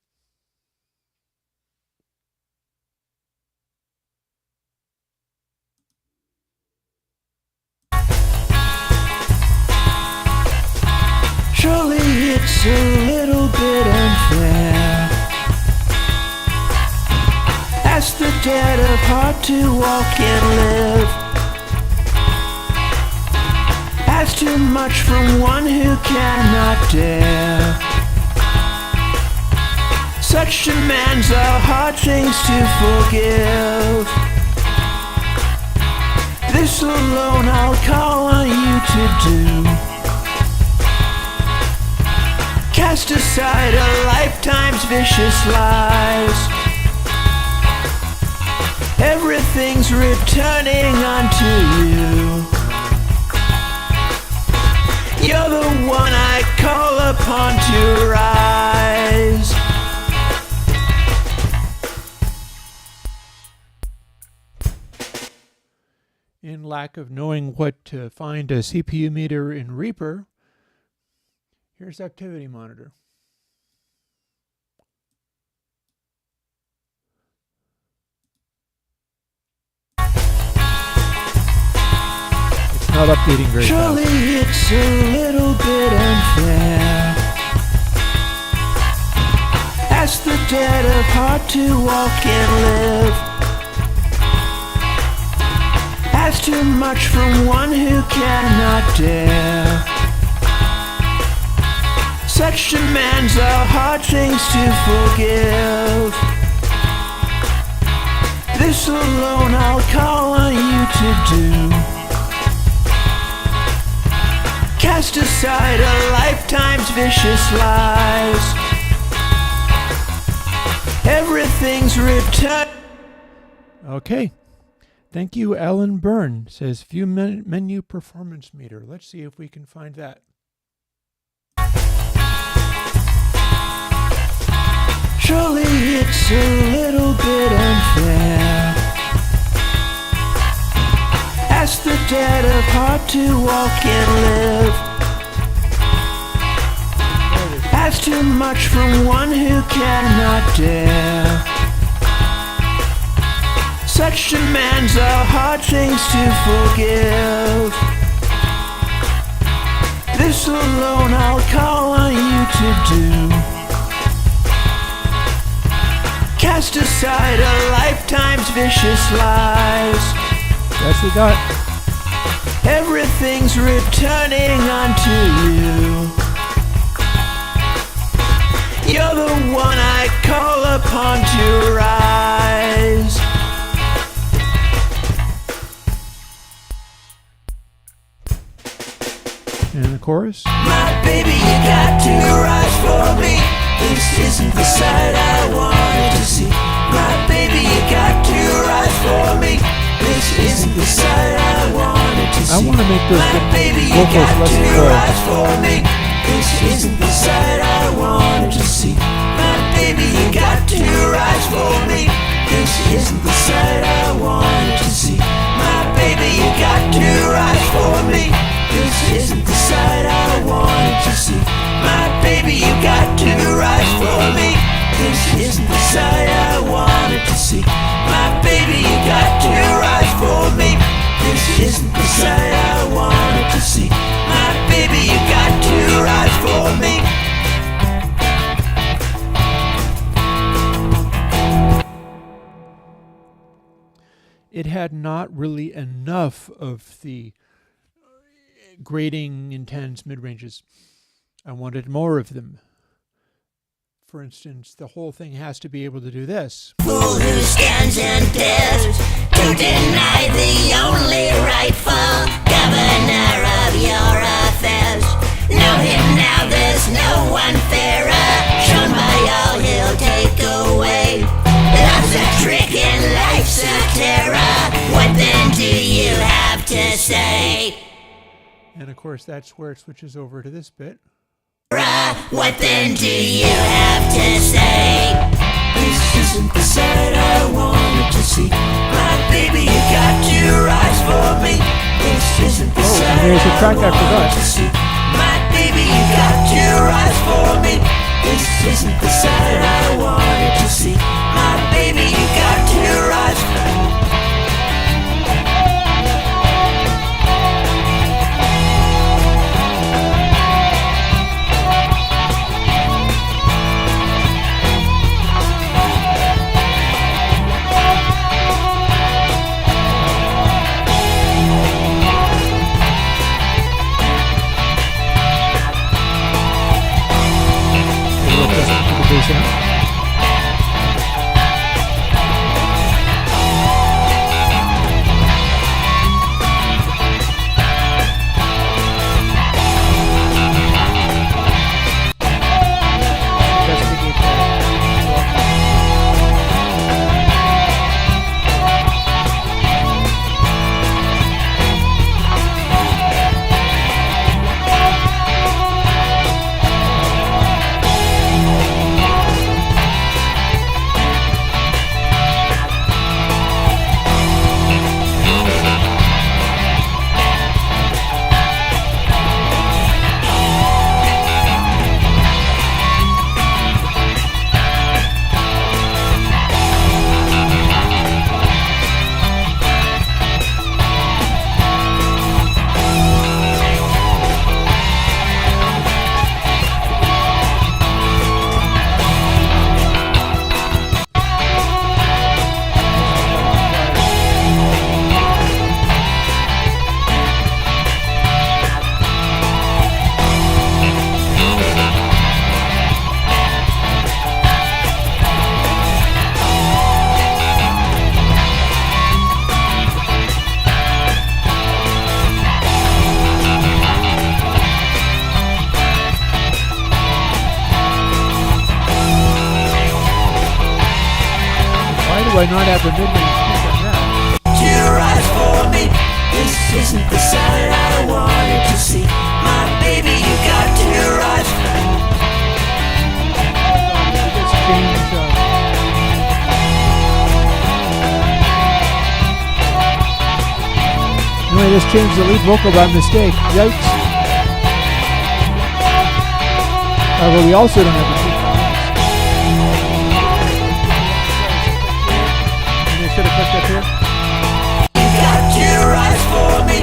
Surely it's a little bit unfair. Ask the dead of heart to walk and live. Ask too much from one who cannot dare. Such demands are hard things to forgive. This alone I'll call on you to do. Cast aside a lifetime's vicious lies. Everything's returning unto you. You're the one I call upon to rise. In lack of knowing what to find a CPU meter in Reaper, here's Activity Monitor. It's not updating very Surely fast. it's a little bit unfair. Ask the dead of heart to walk and live. Ask too much from one who cannot dare. Such demands are hard things to forgive. This alone I'll call on you to do. Cast aside a lifetime's vicious lies. Everything's returned. Okay. Thank you, Alan Byrne. Says view menu performance meter. Let's see if we can find that. Surely it's a little bit unfair. Ask the dead of heart to walk and live. Ask too much from one who cannot dare. Such demands are hard things to forgive. This alone I'll call on you to do. Cast aside a lifetime's vicious lies. That's we got. Everything's returning unto you. You're the one I call upon to rise. And the chorus. My baby, you got to rise for me. This isn't the sight I wanted to see. My baby, you got to rise for me. This isn't the sight I wanted to see. I want to make those My baby, you vocals got less to controlled. rise for me. This isn't the sight I wanted to see. My baby, you got to rise for me. This isn't the sight I wanted to see. My baby, you got to rise for me. This isn't the sight I wanted to see. My baby, you got to rise for me. This isn't the side I wanted to see. My baby, you got your eyes for me. This isn't the side I wanted to see. My baby, you got your eyes for me. It had not really enough of the grading intens mid-ranges. I wanted more of them. For instance, the whole thing has to be able to do this. Fool who stands and dares to deny the only rightful governor of your affairs. Know him now, there's no one fairer. Shown by all he'll take away. Love's a trick and life's a terror. What then do you have to say? And of course, that's where it switches over to this bit. What then do you have to say? This isn't the side I wanted to see. My baby, you got your eyes for me. This isn't the side there's a track I forgot. wanted to see. My baby, you got your eyes for me. This isn't the side I wanted to see. My baby, you got your eyes for me. Do I not have the mid-range speak on that? Your eyes for me. This isn't the side I wanted to see. My baby, you got your eyes. Just change. No, I just changed the lead vocal by mistake. Yikes. Well, we also don't have the speak on this. And they should have clicked up here. You got your eyes for me.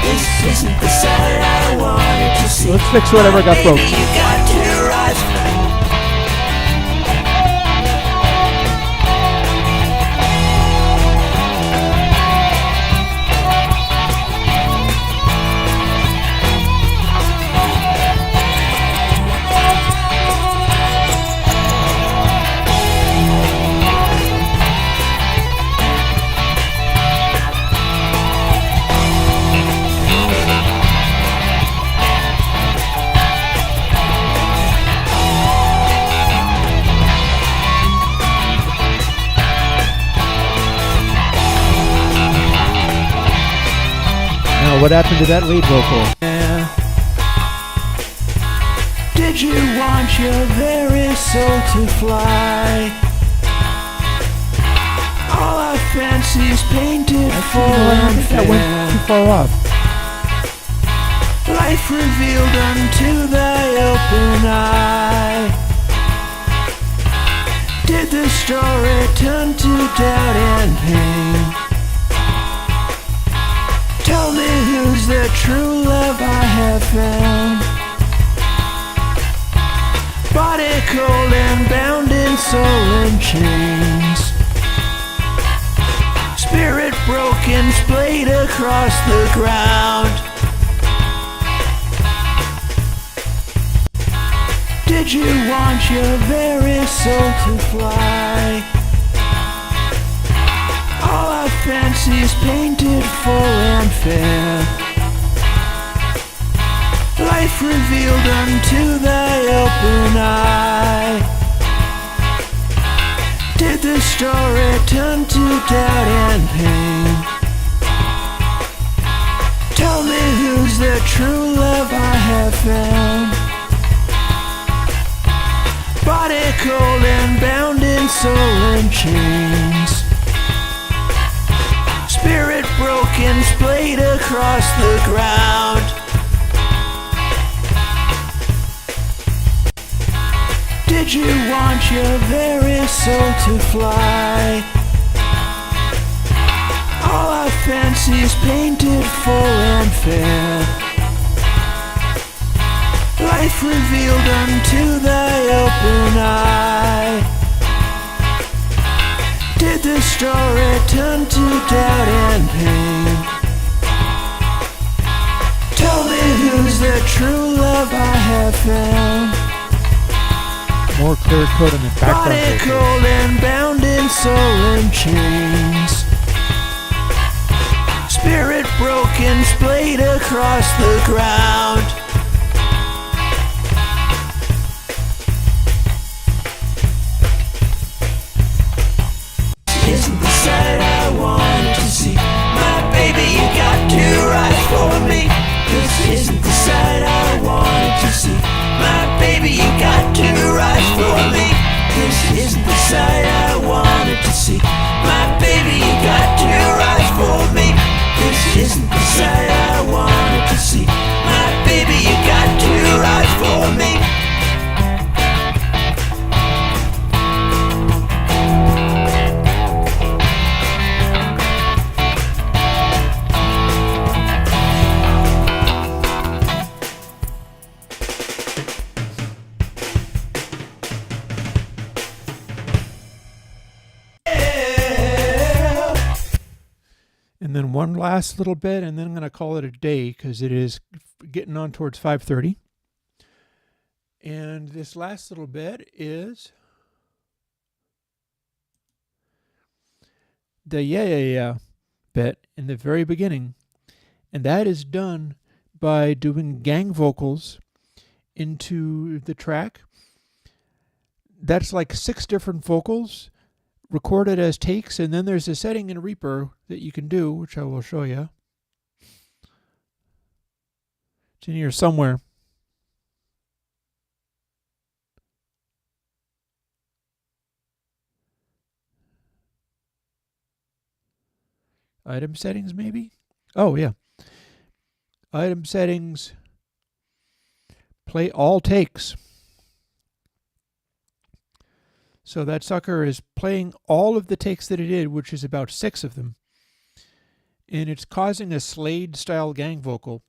This isn't the side I wanted to see. Let's fix whatever got broke. Baby, you got your eyes. Now, what happened to that lead vocal? Did you want your very soul to fly? All our fancies painted full I and think that went too fair. far off. Life revealed unto thy open eye. story turn to doubt and pain? Tell me who's the true love I have found? Body cold and bound in soul and chains, spirit broken, splayed across the ground. Did you want your very soul to fly? All our fancies painted full and fair, life revealed unto thy open eye. Did the story turn to doubt and pain? Tell me who's the true love I have found? Body cold and bound in soul and chains, spirit broken, splayed across the ground. Did you want your very soul to fly? All our fancies painted full and fair, life revealed unto thy open eye. Did the story turn to doubt and pain? Tell me who's the true love I have found? More clear coat in the background. Body cold and bound in soul and chains, spirit broken, splayed across the ground. Isn't the sight I wanted to see? My baby, you got to rise for me. This isn't the sight I wanted to see. My baby, you got to rise for me. This isn't the sight I wanted to see. My baby, you got to rise for me. This isn't the sight I wanted to see. My baby, you got to rise for me. And then one last little bit, and then I'm going to call it a day because it is getting on towards 5:30. And this last little bit is the yeah bit in the very beginning. And that is done by doing gang vocals into the track. That's like 6 different vocals recorded as takes, and then there's a setting in Reaper that you can do, which I will show you. It's in here somewhere. Item settings, maybe? Oh, yeah. Item settings. Play all takes. So that sucker is playing all of the takes that it did, which is about 6 of them. And it's causing a Slade style gang vocal.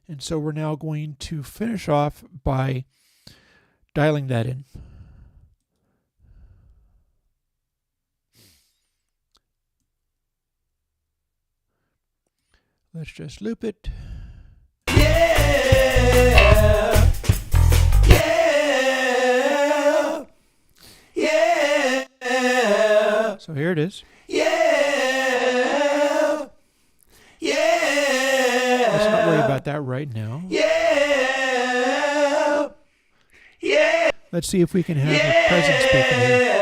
And so we're now going to finish off by dialing that in. Let's just loop it. Yeah, yeah, yeah. So here it is. Yeah, yeah. Let's not worry about that right now. Yeah, yeah. Let's see if we can have a presence speak in here.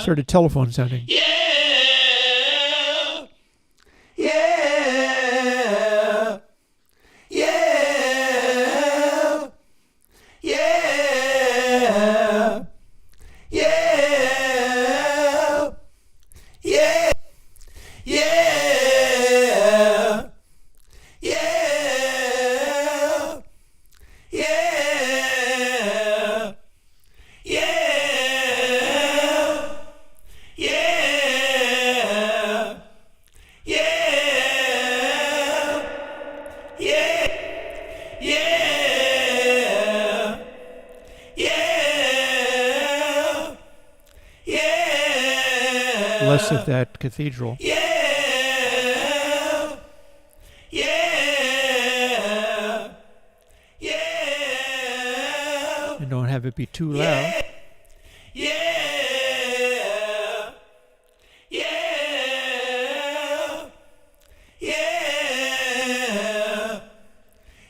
Sort of telephone sounding. Yeah, yeah, yeah, base of that cathedral. Yeah. Yeah. Yeah. And don't have it be too loud. Yeah. Yeah. Yeah.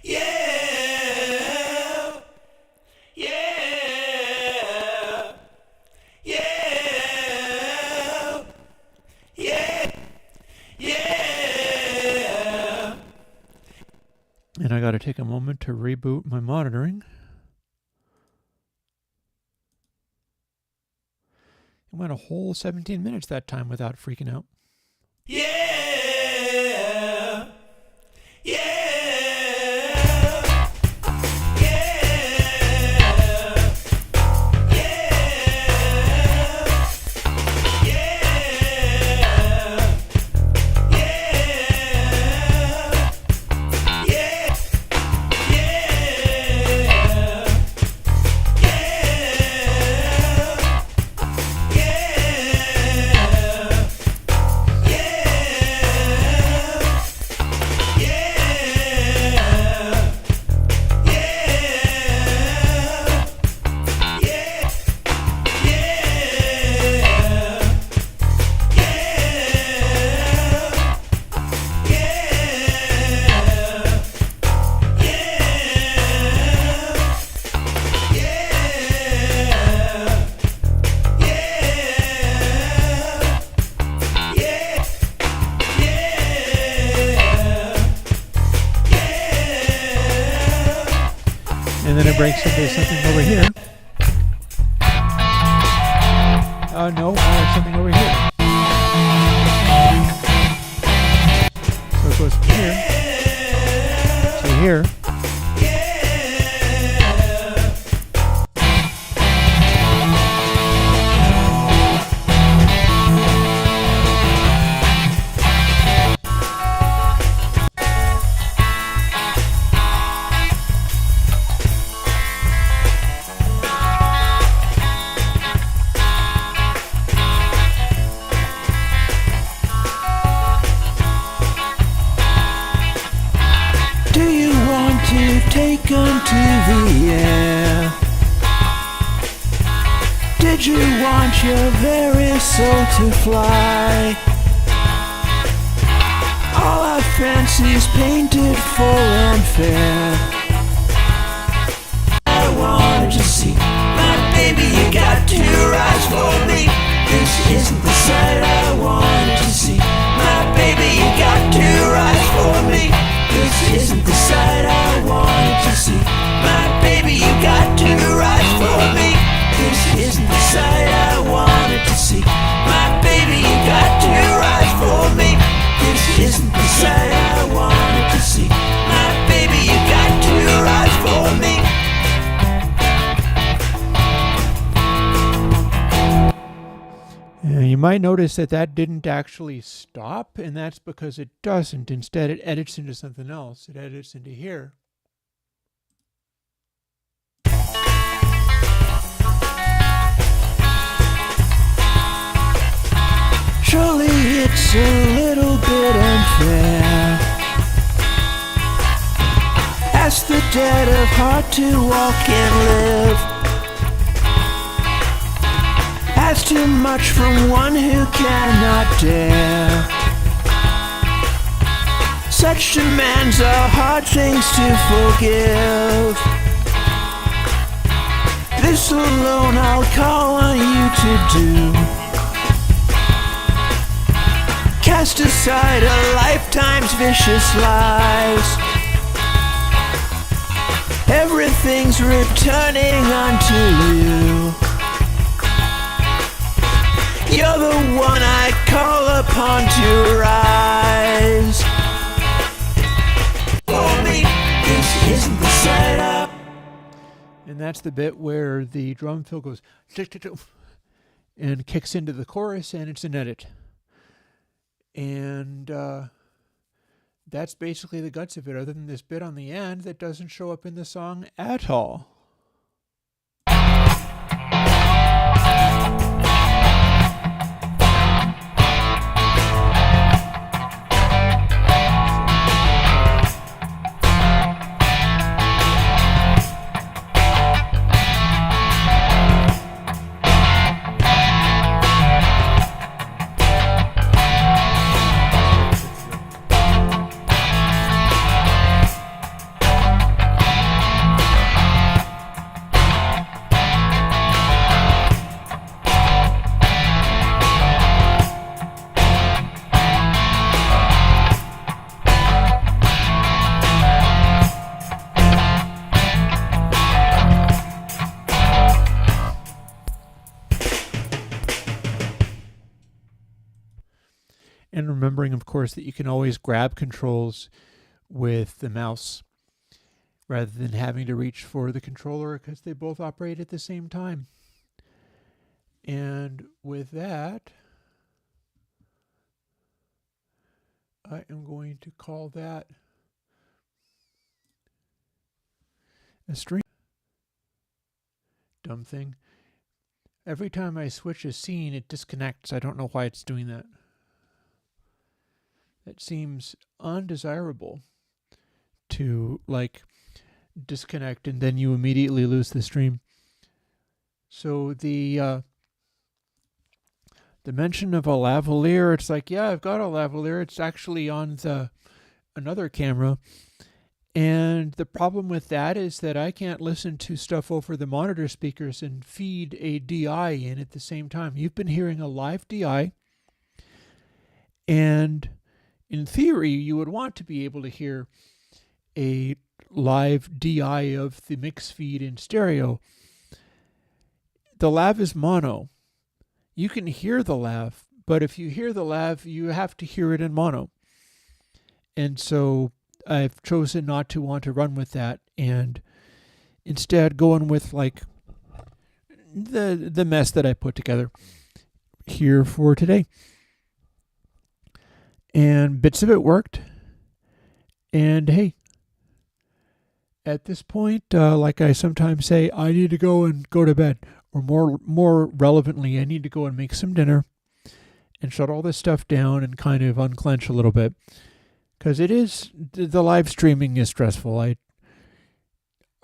Yeah. Yeah. Yeah. Yeah. Yeah. And I got to take a moment to reboot my monitoring. It went a whole 17 minutes that time without freaking out. Yeah. Yeah. And then it breaks into something over here. No, something over here. So it goes from here to here. Take unto the air. Did you want your very soul to fly? All our fancies painted full and fair. I wanted to see my baby, you got to rise for me. This isn't the sight I wanted to see. My baby, you got to rise for me. This isn't the sight I wanted to see. My baby, you got to rise for me. This isn't the sight I wanted to see. My baby, you got to rise for me. This isn't the sight I wanted to see. My baby, you got to rise for me. You might notice that that didn't actually stop, and that's because it doesn't. Instead, it edits into something else. It edits into here. Surely it's a little bit unfair. Ask the dead of heart to walk and live. Ask too much from one who cannot dare. Such demands are hard things to forgive. This alone I'll call on you to do. Cast aside a lifetime's vicious lies. Everything's returning unto you. You're the one I call upon to rise. For me, this isn't the sight up. And that's the bit where the drum fill goes tick, tick, tick, and kicks into the chorus, and it's an edit. And that's basically the guts of it, other than this bit on the end that doesn't show up in the song at all. remembering, of course, that you can always grab controls with the mouse rather than having to reach for the controller because they both operate at the same time. And with that, I am going to call that a stream. Dumb thing. Every time I switch a scene, it disconnects. I don't know why it's doing that. That seems undesirable to disconnect and then you immediately lose the stream. So the mention of a lavalier, it's like, yeah, I've got a lavalier. It's actually on another camera. And the problem with that is that I can't listen to stuff over the monitor speakers and feed a DI in at the same time. You've been hearing a live DI, and in theory, you would want to be able to hear a live DI of the mix feed in stereo. The lav is mono. You can hear the lav, but if you hear the lav, you have to hear it in mono. And so I've chosen not to want to run with that and instead going with the mess that I put together here for today. And bits of it worked. And hey, at this point, like I sometimes say, I need to go to bed. Or more relevantly, I need to go and make some dinner and shut all this stuff down and kind of unclench a little bit. Because the live streaming is stressful.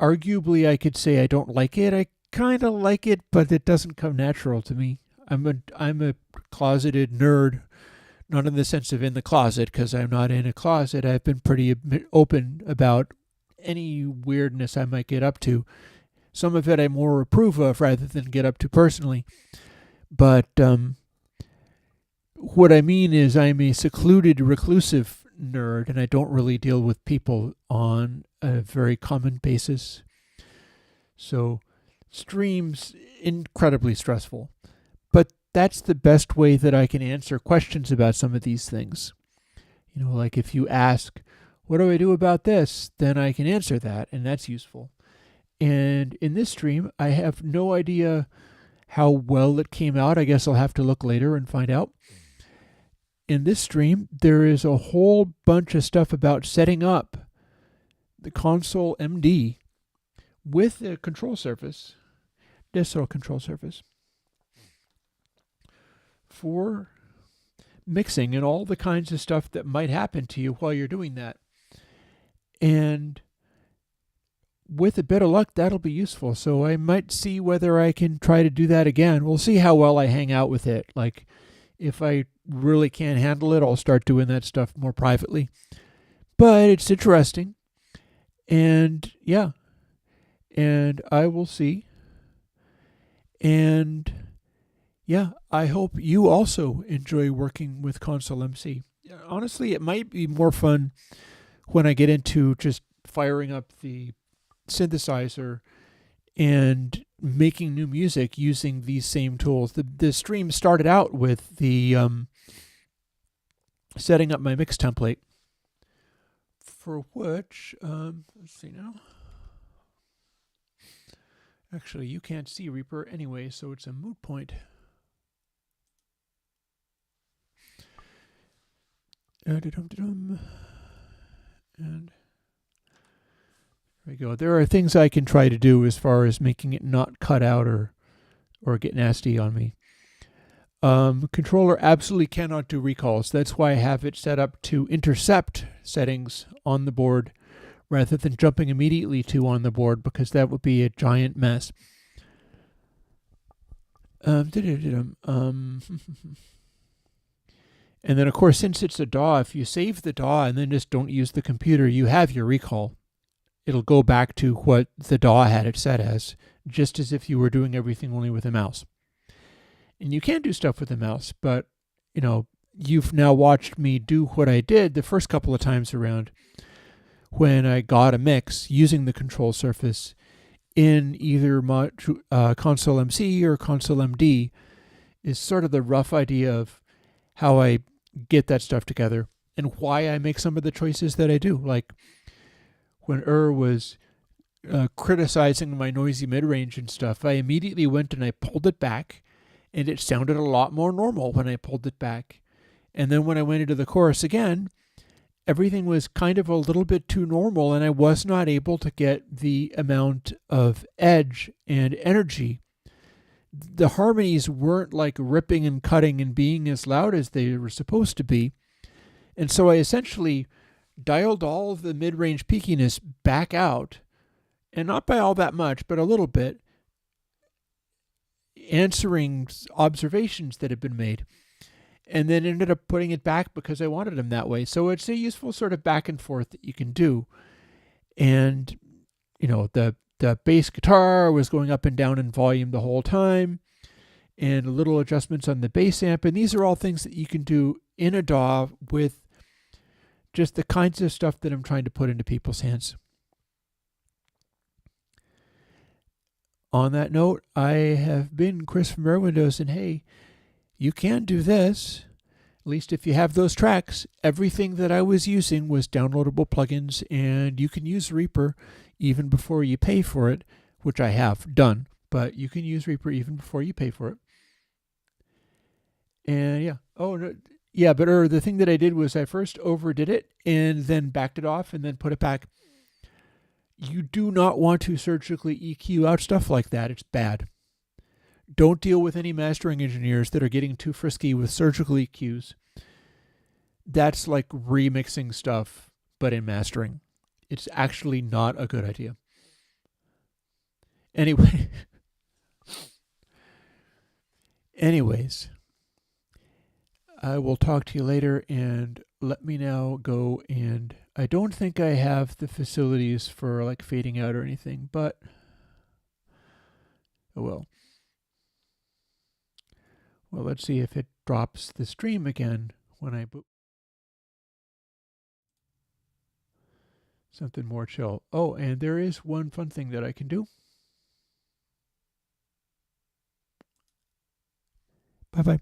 Arguably, I could say I don't like it. I kind of like it, but it doesn't come natural to me. I'm a closeted nerd, not in the sense of in the closet, because I'm not in a closet. I've been pretty open about any weirdness I might get up to. Some of it I more approve of rather than get up to personally. But what I mean is I'm a secluded, reclusive nerd, and I don't really deal with people on a very common basis. So streams incredibly stressful. But that's the best way that I can answer questions about some of these things. You know, like if you ask, what do I do about this? Then I can answer that, and that's useful. And in this stream, I have no idea how well it came out. I guess I'll have to look later and find out. In this stream, there is a whole bunch of stuff about setting up the ConsoleMD with a control surface, distro control surface, for mixing and all the kinds of stuff that might happen to you while you're doing that. And with a bit of luck, that'll be useful. So I might see whether I can try to do that again. We'll see how well I hang out with it. Like, if I really can't handle it, I'll start doing that stuff more privately. But it's interesting. And yeah. And I will see. And yeah, I hope you also enjoy working with ConsoleMC. Honestly, it might be more fun when I get into just firing up the synthesizer and making new music using these same tools. The stream started out with the setting up my mix template, for which let's see now. Actually, you can't see Reaper anyway, so it's a moot point. And there we go. There are things I can try to do as far as making it not cut out or get nasty on me. Controller absolutely cannot do recalls. That's why I have it set up to intercept settings on the board rather than jumping immediately to on the board, because that would be a giant mess. And then, of course, since it's a DAW, if you save the DAW and then just don't use the computer, you have your recall. It'll go back to what the DAW had it set as, just as if you were doing everything only with a mouse. And you can do stuff with a mouse, but, you know, you've now watched me do what I did the first couple of times around when I got a mix using the control surface in either ConsoleMC or ConsoleMD, is sort of the rough idea of how I get that stuff together and why I make some of the choices that I do. Like when was criticizing my noisy mid-range and stuff, I immediately went and I pulled it back, and it sounded a lot more normal when I pulled it back. And then when I went into the chorus again, everything was kind of a little bit too normal, and I was not able to get the amount of edge and energy. The harmonies weren't like ripping and cutting and being as loud as they were supposed to be. And so I essentially dialed all of the mid-range peakiness back out, and not by all that much, but a little bit, answering observations that had been made, and then ended up putting it back because I wanted them that way. So it's a useful sort of back and forth that you can do. And, you know, the bass guitar was going up and down in volume the whole time, and little adjustments on the bass amp. And these are all things that you can do in a DAW with just the kinds of stuff that I'm trying to put into people's hands. On that note, I have been Chris from Rare Windows, and hey, you can do this. At least if you have those tracks, everything that I was using was downloadable plugins, and you can use Reaper even before you pay for it, which I have done, but you can use Reaper even before you pay for it. And yeah, but the thing that I did was I first overdid it and then backed it off and then put it back. You do not want to surgically EQ out stuff like that. It's bad. Don't deal with any mastering engineers that are getting too frisky with surgical EQs. That's like remixing stuff, but in mastering. It's actually not a good idea. Anyways, I will talk to you later, and let me now go, and I don't think I have the facilities for like fading out or anything, but oh well. Well, let's see if it drops the stream again when I boot. Something more chill. Oh, and there is one fun thing that I can do. Bye-bye.